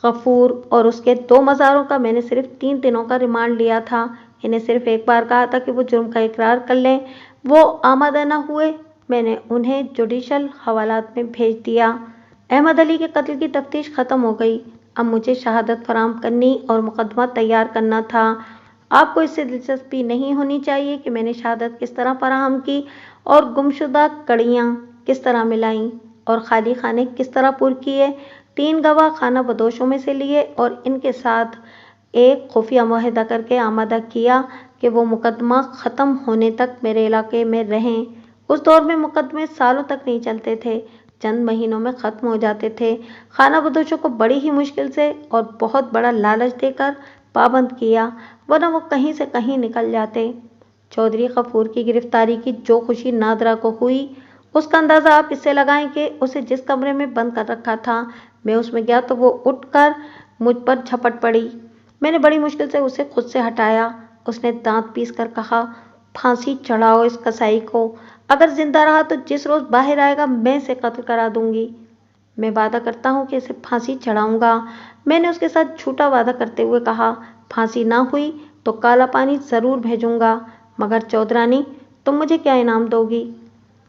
S1: गफूर और उसके 2 मज़ारों का मैंने सिर्फ 3 दिनों का रिमांड लिया था। इन्हें सिर्फ एक बार कहा था कि वो जुर्म का इकरार कर लें। वो आमादा न हुए। मैंने उन्हें जुडिशल हवालात में भेज दिया। अहमद अली के कत्ल की तफ्तीश ख़त्म हो गई। अब मुझे शहादत फराहम करनी और मुकदमा तैयार करना था। आपको इससे दिलचस्पी नहीं होनी चाहिए कि मैंने शहादत किस तरह फराहम की और गुमशुदा कड़ियाँ کس طرح ملائیں اور خالی خانے کس طرح پر کیے، 3 گواہ خانہ بدوشوں میں سے لیے اور ان کے ساتھ ایک خفیہ معاہدہ کر کے آمادہ کیا کہ وہ مقدمہ ختم ہونے تک میرے علاقے میں رہیں۔ اس دور میں مقدمے سالوں تک نہیں چلتے تھے، چند مہینوں میں ختم ہو جاتے تھے۔ خانہ بدوشوں کو بڑی ہی مشکل سے اور بہت بڑا لالچ دے کر پابند کیا، ورنہ وہ کہیں سے کہیں نکل جاتے۔ چودھری غفور کی گرفتاری کی جو خوشی نادرا کو ہوئی، اس کا اندازہ آپ اس سے لگائیں کہ اسے جس کمرے میں بند کر رکھا تھا، میں اس میں گیا تو وہ اٹھ کر مجھ پر جھپٹ پڑی۔ میں نے بڑی مشکل سے اسے خود سے ہٹایا۔ اس نے دانت پیس کر کہا، پھانسی چڑھاؤ اس قصائی کو، اگر زندہ رہا تو جس روز باہر آئے گا میں اسے قتل کرا دوں گی۔ میں وعدہ کرتا ہوں کہ اسے پھانسی چڑھاؤں گا، میں نے اس کے ساتھ جھوٹا وعدہ کرتے ہوئے کہا۔ پھانسی نہ ہوئی تو کالا پانی ضرور بھیجوں گا، مگر چودھرانی تم مجھے کیا انعام دو گی؟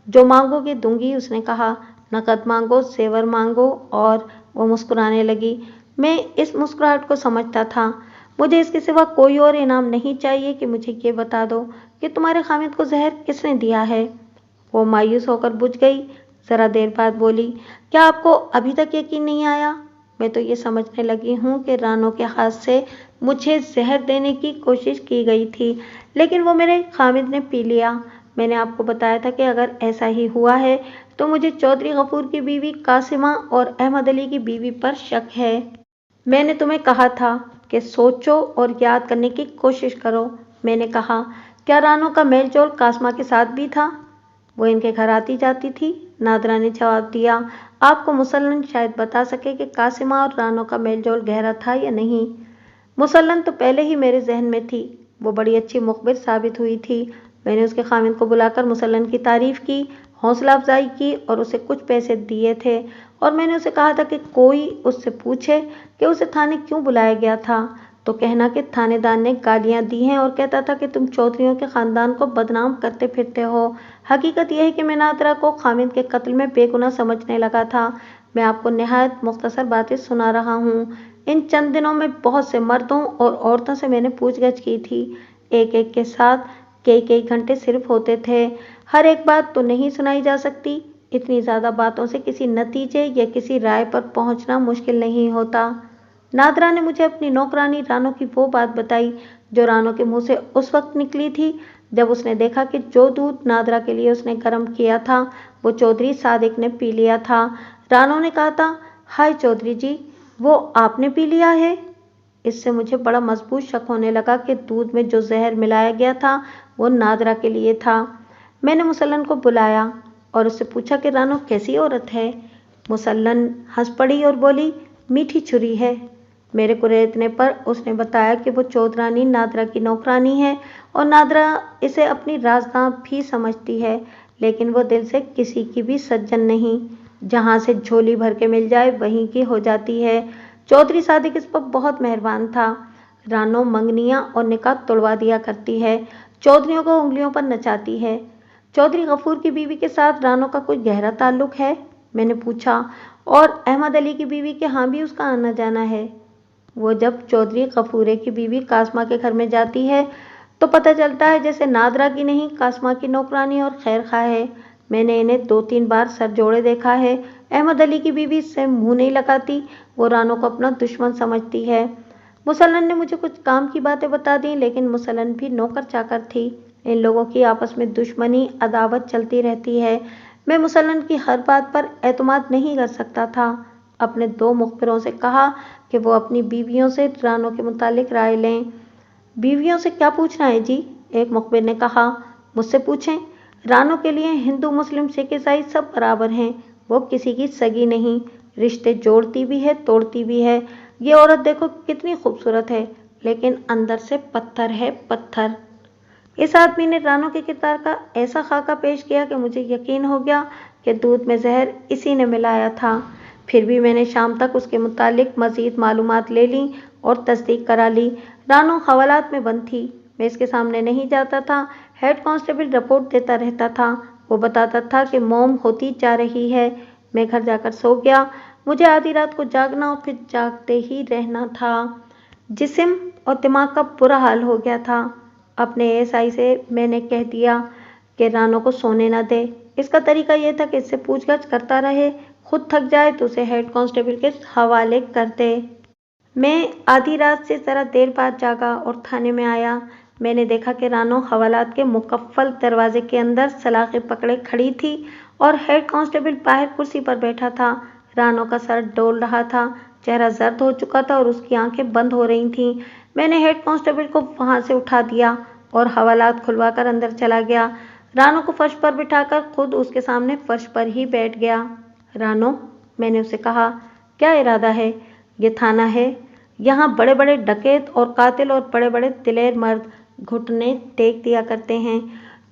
S1: جو مانگو گے دوں گی، اس نے کہا۔ نقد مانگو، زیور مانگو، اور وہ مسکرانے لگی۔ میں اس مسکراہٹ کو سمجھتا تھا۔ مجھے اس کے سوا کوئی اور انعام نہیں چاہیے کہ مجھے یہ بتا دو کہ تمہارے خامد کو زہر کس نے دیا ہے۔ وہ مایوس ہو کر بجھ گئی، ذرا دیر بعد بولی، کیا آپ کو ابھی تک یقین نہیں آیا؟ میں تو یہ سمجھنے لگی ہوں کہ رانو کے ہاتھ سے مجھے زہر دینے کی کوشش کی گئی تھی، لیکن وہ میرے خامد نے پی لیا۔ میں نے آپ کو بتایا تھا کہ اگر ایسا ہی ہوا ہے تو مجھے چودھری غفور کی بیوی قاسمہ اور احمد علی کی بیوی پر شک ہے۔ میں نے تمہیں کہا تھا کہ سوچو اور یاد کرنے کی کوشش کرو۔ میں نے کہا، کیا رانو کا میل جول قاسمہ کے ساتھ بھی تھا؟ وہ ان کے گھر آتی جاتی تھی؟ نادرا نے جواب دیا، آپ کو مسلم شاید بتا سکے کہ قاسمہ اور رانو کا میل جول گہرا تھا یا نہیں۔ مسلم تو پہلے ہی میرے ذہن میں تھی، وہ بڑی اچھی مخبر ثابت ہوئی تھی۔ میں نے اس کے خامد کو بلا کر مسلم کی تعریف کی، حوصلہ افزائی کی اور اسے کچھ پیسے دیے تھے، اور میں نے اسے کہا تھا کہ کوئی اس سے پوچھے کہ اسے تھانے کیوں بلایا گیا تھا تو کہنا کہ تھانے دار نے گالیاں دی ہیں اور کہتا تھا کہ تم چودھریوں کے خاندان کو بدنام کرتے پھرتے ہو۔ حقیقت یہ ہے کہ میں نادرا کو خامد کے قتل میں بے گناہ سمجھنے لگا تھا۔ میں آپ کو نہایت مختصر باتیں سنا رہا ہوں۔ ان چند دنوں میں بہت سے مردوں اور عورتوں سے میں نے پوچھ گچھ کی تھی، ایک ایک کے ساتھ کئی گھنٹے صرف ہوتے تھے۔ ہر ایک بات تو نہیں سنائی جا سکتی، اتنی زیادہ باتوں سے کسی نتیجے یا کسی رائے پر پہنچنا مشکل نہیں ہوتا۔ نادرا نے مجھے اپنی نوکرانی رانو کی وہ بات بتائی جو رانو کے منہ سے اس وقت نکلی تھی جب اس نے دیکھا کہ جو دودھ نادرا کے لیے اس نے گرم کیا تھا وہ چودھری صادق نے پی لیا تھا۔ رانو نے کہا تھا، ہائے چودھری جی، وہ آپ نے پی لیا ہے؟ اس سے مجھے بڑا مضبوط شک ہونے لگا کہ دودھ میں جو زہر ملایا گیا تھا وہ نادرا کے لیے تھا۔ میں نے مسلم کو بلایا اور اس سے پوچھا کہ رانو کیسی عورت ہے؟ مسلم ہنس پڑی اور بولی، میٹھی چھری ہے۔ میرے کریدنے پر اس نے بتایا کہ وہ چودھرانی نادرا کی نوکرانی ہے اور نادرا اسے اپنی رازداں بھی سمجھتی ہے، لیکن وہ دل سے کسی کی بھی سجن نہیں، جہاں سے جھولی بھر کے مل جائے وہیں کی ہو جاتی ہے۔ چودھری صادق اس پر بہت مہربان تھا۔ رانو منگنیاں اور نکاح توڑوا دیا کرتی ہے، چودھریوں کو انگلیوں پر نچاتی ہے۔ چودھری غفور کی بیوی کے ساتھ رانو کا کوئی گہرا تعلق ہے؟ میں نے پوچھا۔ اور احمد علی کی بیوی کے ہاں بھی اس کا آنا جانا ہے؟ وہ جب چودھری غفورے کی بیوی قاسمہ کے گھر میں جاتی ہے تو پتہ چلتا ہے جیسے نادرا کی نہیں قاسمہ کی نوکرانی اور خیر خواہ ہے۔ میں نے انہیں 2-3 بار سر جوڑے دیکھا ہے۔ احمد علی کی بیوی اس سے منہ نہیں لگاتی، وہ رانو کو اپنا دشمن سمجھتی ہے۔ مسلم نے مجھے کچھ کام کی باتیں بتا دیں، لیکن مسلم بھی نوکر چاکر تھی، ان لوگوں کی آپس میں دشمنی عداوت چلتی رہتی ہے۔ میں مسلم کی ہر بات پر اعتماد نہیں کر سکتا تھا۔ اپنے 2 مخبروں سے کہا کہ وہ اپنی بیویوں سے رانو کے متعلق رائے لیں۔ بیویوں سے کیا پوچھنا ہے جی؟ ایک مخبر نے کہا، مجھ سے پوچھیں۔ رانو کے لیے ہندو مسلم سکھ عیسائی سب برابر ہیں، وہ کسی کی سگی نہیں، رشتے جوڑتی بھی ہے توڑتی بھی ہے۔ یہ عورت دیکھو کتنی خوبصورت ہے، لیکن اندر سے پتھر ہے، پتھر۔ اس آدمی نے رانو کے کردار کا ایسا خاکہ پیش کیا کہ مجھے یقین ہو گیا کہ دودھ میں زہر اسی نے ملایا تھا۔ پھر بھی میں نے شام تک اس کے متعلق مزید معلومات لے لیں اور تصدیق کرا لی۔ رانو حوالات میں بند تھی، میں اس کے سامنے نہیں جاتا تھا۔ ہیڈ کانسٹیبل رپورٹ دیتا رہتا تھا، وہ بتاتا تھا کہ موم ہوتی جا رہی ہے۔ میں گھر جا کر سو گیا۔ مجھے آدھی رات کو جاگنا اور پھر جاگتے ہی رہنا تھا۔ جسم اور دماغ کا برا حال ہو گیا تھا۔ اپنے ایس آئی سے میں نے کہہ دیا کہ رانو کو سونے نہ دے، इसका तरीका ये था कि इससे पूछगछ करता रहे, खुद थक जाए तो उसे हेड कांस्टेबल के हवाले कर दे। मैं आधी रात से ज़रा देर बाद जागा और थाने में आया। मैंने देखा कि रानो हवालात के मुकफ्फल दरवाजे के अंदर सलाखें पकड़े खड़ी थी और हेड कांस्टेबल बाहर कुर्सी पर बैठा था। रानो का सर डोल रहा था, चेहरा जर्द हो चुका था और उसकी आंखें बंद हो रही थीं। मैंने हेड कांस्टेबल को वहां से उठा दिया और हवालात खुलवाकर अंदर चला गया। रानो को फर्श पर बिठाकर खुद उसके सामने फर्श पर ही बैठ गया। रानो, मैंने उसे कहा, क्या इरादा है? ये थाना है। यहाँ बड़े बड़े डकैत और कातिल और बड़े बड़े दिलेर मर्द घुटने टेक दिया करते हैं।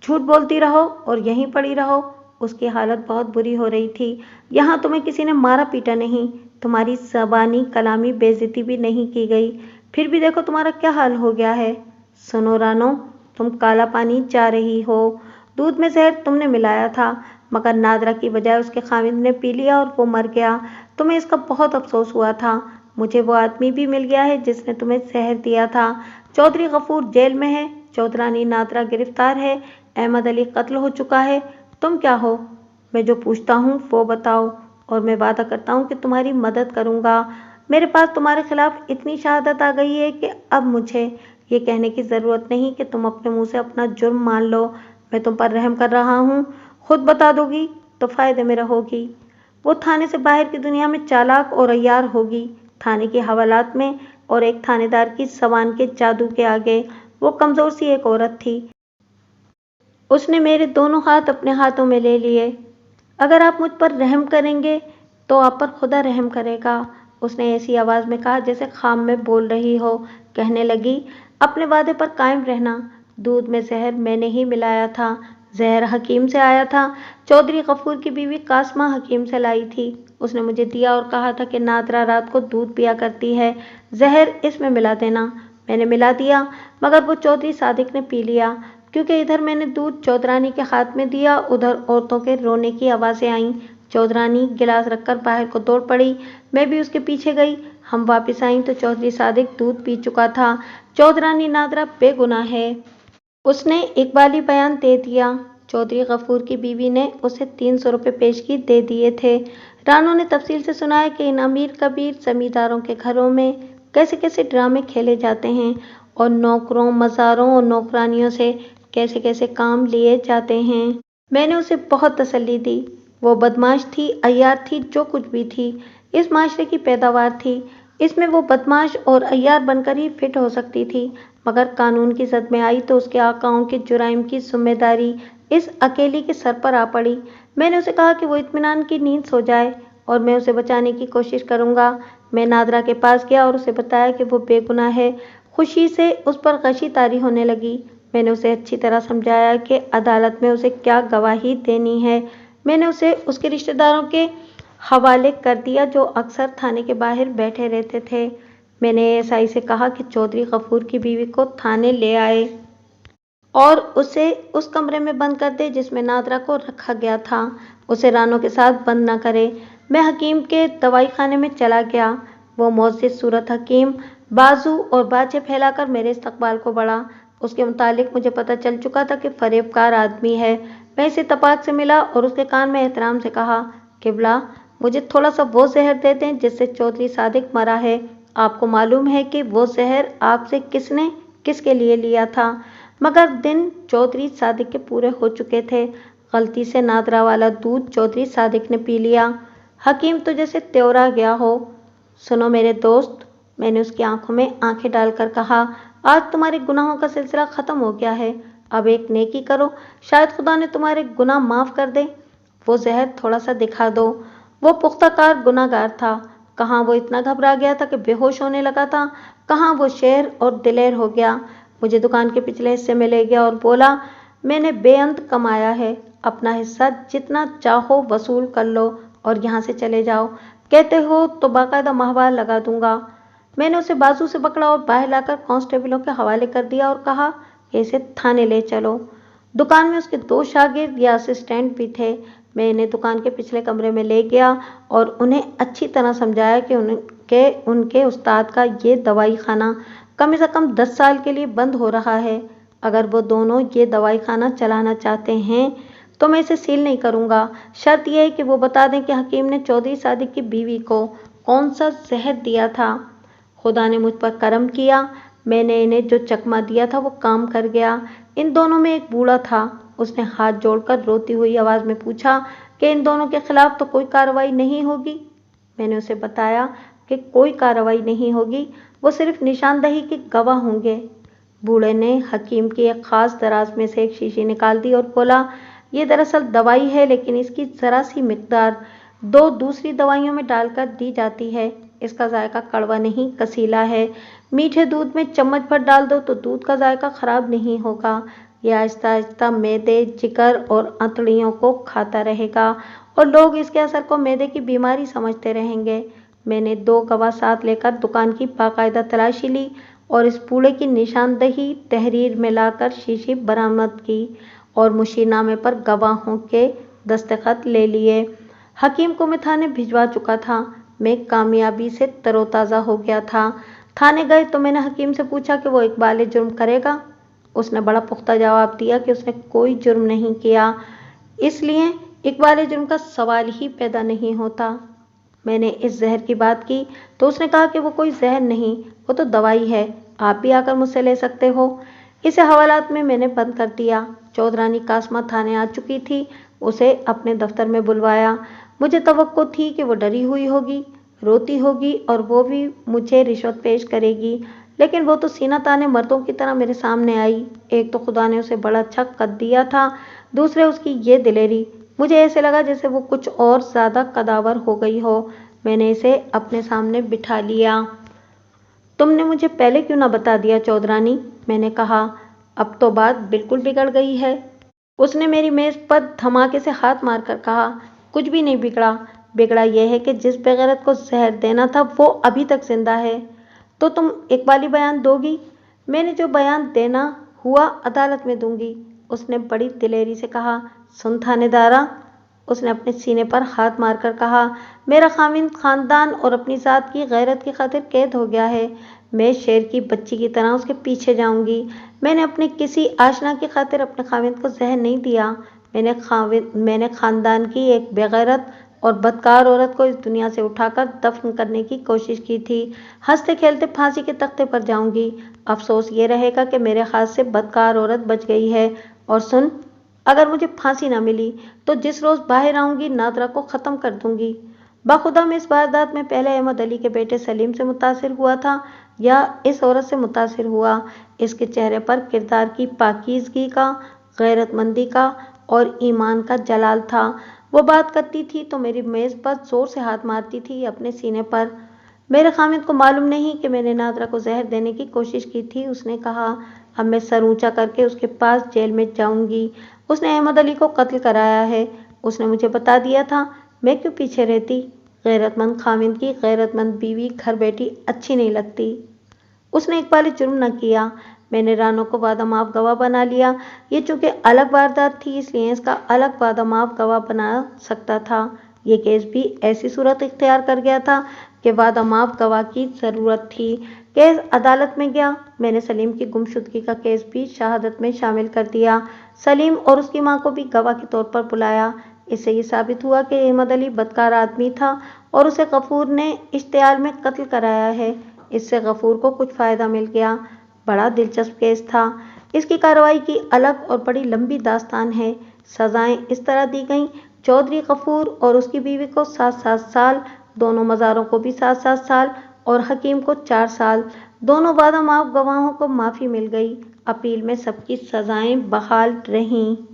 S1: झूठ बोलती रहो और यहीं पड़ी रहो। उसकी हालत बहुत बुरी हो रही थी। यहाँ तुम्हें किसी ने मारा पीटा नहीं, तुम्हारी ज़बानी कलामी बेइज्जती भी नहीं की गई, फिर भी देखो तुम्हारा क्या हाल हो गया है। सुनो रानो, तुम काला पानी जा रही हो। दूध में जहर तुमने मिलाया था, मगर नादरा की बजाय उसके खामिद ने पी लिया और वो मर गया। तुम्हें इसका बहुत अफसोस हुआ था। मुझे वो आदमी भी मिल गया है जिसने तुम्हें जहर दिया था। चौधरी गफूर जेल में है, चौधरानी नादरा गिरफ्तार है, अहमद अली कत्ल हो चुका है। तुम क्या हो? मैं जो पूछता हूँ वो बताओ, और मैं वादा करता हूँ कि तुम्हारी मदद करूँगा। मेरे पास तुम्हारे खिलाफ इतनी शहादत आ गई है कि अब मुझे ये कहने की ज़रूरत नहीं कि तुम अपने मुंह से अपना जुर्म मान लो। मैं तुम पर रहम कर रहा हूँ। खुद बता दोगी तो फ़ायदे में रहोगी। वो थाने से बाहर की दुनिया में चालाक और अय्यार होगी। थाने की हवालात में और एक थानेदार की ज़बान के जादू के आगे वो कमज़ोर सी एक औरत थी। उसने मेरे दोनों हाथ अपने हाथों में ले लिए। अगर आप मुझ पर रहम करेंगे तो आप पर खुदा रहम करेगा, उसने ऐसी आवाज़ में कहा जैसे ख़ाम में बोल रही हो। कहने लगी, अपने वादे पर कायम रहना। दूध में जहर मैंने ही मिलाया था। जहर हकीम से आया था। चौधरी गफूर की बीवी कासमा हकीम से लाई थी। उसने मुझे दिया और कहा था कि नादरा रात को दूध पिया करती है, जहर इसमें मिला देना। मैंने मिला दिया, मगर वो चौधरी सादिक ने पी लिया। क्योंकि इधर मैंने दूध चौधरानी के हाथ में दिया, उधर औरतों के रोने की आवाज़ें आईं। चौधरानी गिलास रखकर बाहर को दौड़ पड़ी। मैं भी उसके पीछे गई। हम वापस आईं तो चौधरी सादिक दूध पी चुका था। चौधरानी नादरा बेगुनाह है, उसने इकबाली बयान दे दिया। चौधरी गफूर की बीवी ने उसे 300 रुपये पेशगी दे दिए थे। रानो ने तफसील से सुनाया कि इन अमीर कबीर जमींदारों के घरों में कैसे कैसे ड्रामे खेले जाते हैं और नौकरों, मज़ारों और नौकरानियों से कैसे कैसे काम लिए जाते हैं। मैंने उसे बहुत तसल्ली दी। वो बदमाश थी, अय्यार थी, जो कुछ भी थी, इस माशरे की पैदावार थी। इसमें वो बदमाश और अय्यार बनकर ही फिट हो सकती थी, मगर कानून की जद में आई तो उसके आकाओं के जुराइम की जिम्मेदारी इस अकेली के सर पर आ पड़ी। मैंने उसे कहा कि वो इत्मीनान की नींद सो जाए और मैं उसे बचाने की कोशिश करूँगा। मैं नादरा के पास गया और उसे बताया कि वो बेगुनाह है। खुशी से उस पर गशी तारी होने लगी। मैंने उसे अच्छी तरह समझाया कि अदालत में उसे क्या गवाही देनी है। मैंने उसे उसके रिश्तेदारों के हवाले कर दिया जो अक्सर थाने के बाहर बैठे रहते थे। मैंने एएसआई से कहा कि चौधरी गफूर की बीवी को थाने ले आए और उसे उस कमरे में बंद कर दे जिसमें नादरा को रखा गया था। उसे रानो के साथ बंद न करे। मैं हकीम के दवाई खाने में चला गया। वो मोअज़्ज़िज़ सूरत हकीम बाजू और बाजें फैलाकर मेरे इस्तकबाल को बढ़ा। उसके मुतालिक मुझे पता चल चुका था कि फरेबकार आदमी है। मैं इसे तपाक से मिला और उसके कान में एहतराम से कहा, किबला, मुझे थोड़ा सा वो जहर दे दें जिससे चौधरी सादिक मरा है। आपको मालूम है कि वो जहर आपसे किसने किसके लिए लिया था। मगर दिन चौधरी सादिक के पूरे हो चुके थे। गलती से नादरा वाला दूध चौधरी सादिक ने पी लिया। हकीम तो जैसे त्योरा गया हो। सुनो मेरे दोस्त, मैंने उसकी आंखों में आंखें डालकर कहा, आज तुम्हारे गुनाहों का सिलसिला ख़त्म हो गया है। अब एक नेकी करो, शायद खुदा ने तुम्हारे गुनाह माफ़ कर दे। वो जहर थोड़ा सा दिखा दो। वो पुख्ताकार गुनाहगार था। कहाँ वो इतना घबरा गया था कि बेहोश होने लगा था, कहाँ वो शेर और दिलेर हो गया। मुझे दुकान के पिछले हिस्से में ले गया और बोला, मैंने बेअंत कमाया है, अपना हिस्सा जितना चाहो वसूल कर लो और यहाँ से चले जाओ। कहते हो तो बाकायदा महवार लगा दूंगा। मैंने उसे बाजू से पकड़ा और बाहर लाकर कांस्टेबलों के हवाले कर दिया और कहा कि इसे थाने ले चलो। दुकान में उसके 2 शागिर्द या असिस्टेंट भी थे। मैं इन्हें दुकान के पिछले कमरे में ले गया और उन्हें अच्छी तरह समझाया कि उनके उस्ताद का ये दवाई खाना कम से कम 10 साल के लिए बंद हो रहा है। अगर वो दोनों ये दवाई खाना चलाना चाहते हैं تو میں اسے سیل نہیں کروں گا۔ شرط یہ ہے کہ وہ بتا دیں کہ حکیم نے چودھری صادق کی بیوی کو کون سا زہر دیا تھا۔ خدا نے مجھ پر کرم کیا، میں نے انہیں جو چکمہ دیا تھا وہ کام کر گیا۔ ان دونوں میں ایک بوڑھا تھا، اس نے ہاتھ جوڑ کر روتی ہوئی آواز میں پوچھا کہ ان دونوں کے خلاف تو کوئی کارروائی نہیں ہوگی؟ میں نے اسے بتایا کہ کوئی کارروائی نہیں ہوگی، وہ صرف نشاندہی کے گواہ ہوں گے۔ بوڑھے نے حکیم کی ایک خاص دراز میں سے ایک شیشی نکال دی اور بولا، یہ دراصل دوائی ہے، لیکن اس کی ذرا سی مقدار دو دوسری دوائیوں میں ڈال کر دی جاتی ہے۔ اس کا ذائقہ کڑوا نہیں، کسیلا ہے۔ میٹھے دودھ میں چمچ بھر ڈال دو تو دودھ کا ذائقہ خراب نہیں ہوگا۔ یہ آہستہ آہستہ معدے، جگر اور آنتڑیوں کو کھاتا رہے گا اور لوگ اس کے اثر کو معدے کی بیماری سمجھتے رہیں گے۔ میں نے 2 گواہ ساتھ لے کر دکان کی باقاعدہ تلاشی لی اور اس بوڑھے کی نشاندہی تحریر میں لا کر شیشی برآمد کی اور مشیر نامے پر گواہوں کے دستخط لے لیے۔ حکیم کو میں تھانے بھجوا چکا تھا۔ میں کامیابی سے تر و تازہ ہو گیا تھا۔ تھانے گئے تو میں نے حکیم سے پوچھا کہ وہ اقبال جرم کرے گا؟ اس نے بڑا پختہ جواب دیا کہ اس نے کوئی جرم نہیں کیا، اس لیے اقبال جرم کا سوال ہی پیدا نہیں ہوتا۔ میں نے اس زہر کی بات کی تو اس نے کہا کہ وہ کوئی زہر نہیں، وہ تو دوائی ہے، آپ بھی آ کر مجھ سے لے سکتے ہو۔ اسے حوالات میں نے بند کر دیا۔ چودھرانی قاسمہ تھانے آ چکی تھی، اسے اپنے دفتر میں بلوایا۔ مجھے توقع تھی کہ وہ ڈری ہوئی ہوگی، روتی ہوگی اور وہ بھی مجھے رشوت پیش کرے گی، لیکن وہ تو سینہ تانے مردوں کی طرح میرے سامنے آئی۔ ایک تو خدا نے اسے بڑا اچھا قد دیا تھا، دوسرے اس کی یہ دلیری، مجھے ایسے لگا جیسے وہ کچھ اور زیادہ قداور ہو گئی ہو۔ میں نے اسے اپنے سامنے بٹھا لیا۔ تم نے مجھے پہلے کیوں نہ بتا دیا چودھرانی؟ میں نے کہا۔ اب تو بات بالکل بگڑ گئی ہے۔ اس نے میری میز پر دھماکے سے ہاتھ مار کر کہا، کچھ بھی نہیں بگڑا، بگڑا یہ ہے کہ جس بغیرت کو زہر دینا تھا وہ ابھی تک زندہ ہے۔ تو تم اقبالی بیان دو گی؟ میں نے جو بیان دینا ہوا عدالت میں دوں گی، اس نے بڑی دلیری سے کہا۔ سن تھانے دارا، اس نے اپنے سینے پر ہاتھ مار کر کہا، میرا خاوند خاندان اور اپنی ذات کی غیرت کی خاطر قید ہو گیا ہے، میں شیر کی بچی کی طرح اس کے پیچھے جاؤں گی۔ میں نے اپنے کسی آشنا کی خاطر اپنے خاوند کو زہر نہیں دیا، میں نے خاندان کی ایک بغیرت اور بدکار عورت کو اس دنیا سے اٹھا کر دفن کرنے کی کوشش کی تھی۔ ہنستے کھیلتے پھانسی کے تختے پر جاؤں گی، افسوس یہ رہے گا کہ میرے ہاتھ سے بدکار عورت بچ گئی ہے۔ اور سن، اگر مجھے پھانسی نہ ملی تو جس روز باہر آؤں گی نادرا کو ختم کر دوں گی۔ بخدا میں اس واردات میں پہلے احمد علی کے بیٹے سلیم سے متاثر ہوا تھا یا اس عورت سے متاثر ہوا؟ اس کے چہرے پر کردار کی پاکیزگی کا، غیرت مندی کا اور ایمان کا جلال تھا۔ وہ بات کرتی تھی تو میری میز پر زور سے ہاتھ مارتی تھی اپنے سینے پر۔ میرے خاوند کو معلوم نہیں کہ میں نے نادرا کو زہر دینے کی کوشش کی تھی، اس نے کہا۔ اب میں سر اونچا کر کے اس کے پاس جیل میں جاؤں گی۔ اس نے احمد علی کو قتل کرایا ہے، اس نے مجھے بتا دیا تھا، میں کیوں پیچھے رہتی؟ غیرت مند خاوند کی غیرت مند بیوی گھر بیٹھی اچھی نہیں لگتی۔ اس نے اقبال جرم نہ کیا۔ میں نے رانو کو وعدہ معاف گواہ بنا لیا۔ یہ چونکہ الگ واردات تھی اس لیے اس کا الگ وعدہ معاف گواہ بنا سکتا تھا۔ یہ کیس بھی ایسی صورت اختیار کر گیا تھا کہ وعدہ معاف گواہ کی ضرورت تھی۔ کیس عدالت میں گیا۔ میں نے سلیم کی گمشدگی کا کیس بھی شہادت میں شامل کر دیا۔ سلیم اور اس کی ماں کو بھی گواہ کے طور پر بلایا۔ اس سے یہ ثابت ہوا کہ احمد علی بدکار آدمی تھا اور اسے غفور نے اشتعال میں قتل کرایا ہے۔ اس سے غفور کو کچھ فائدہ مل گیا۔ بڑا دلچسپ کیس تھا۔ اس کی کارروائی کی الگ اور بڑی لمبی داستان ہے۔ سزائیں اس طرح دی گئیں، چودھری غفور اور اس کی بیوی کو 7-7 سال، دونوں مزاروں کو بھی 7-7 سال اور حکیم کو 4 سال۔ دونوں وعدہ معاف گواہوں کو معافی مل گئی۔ اپیل میں سب کی سزائیں بحال رہیں۔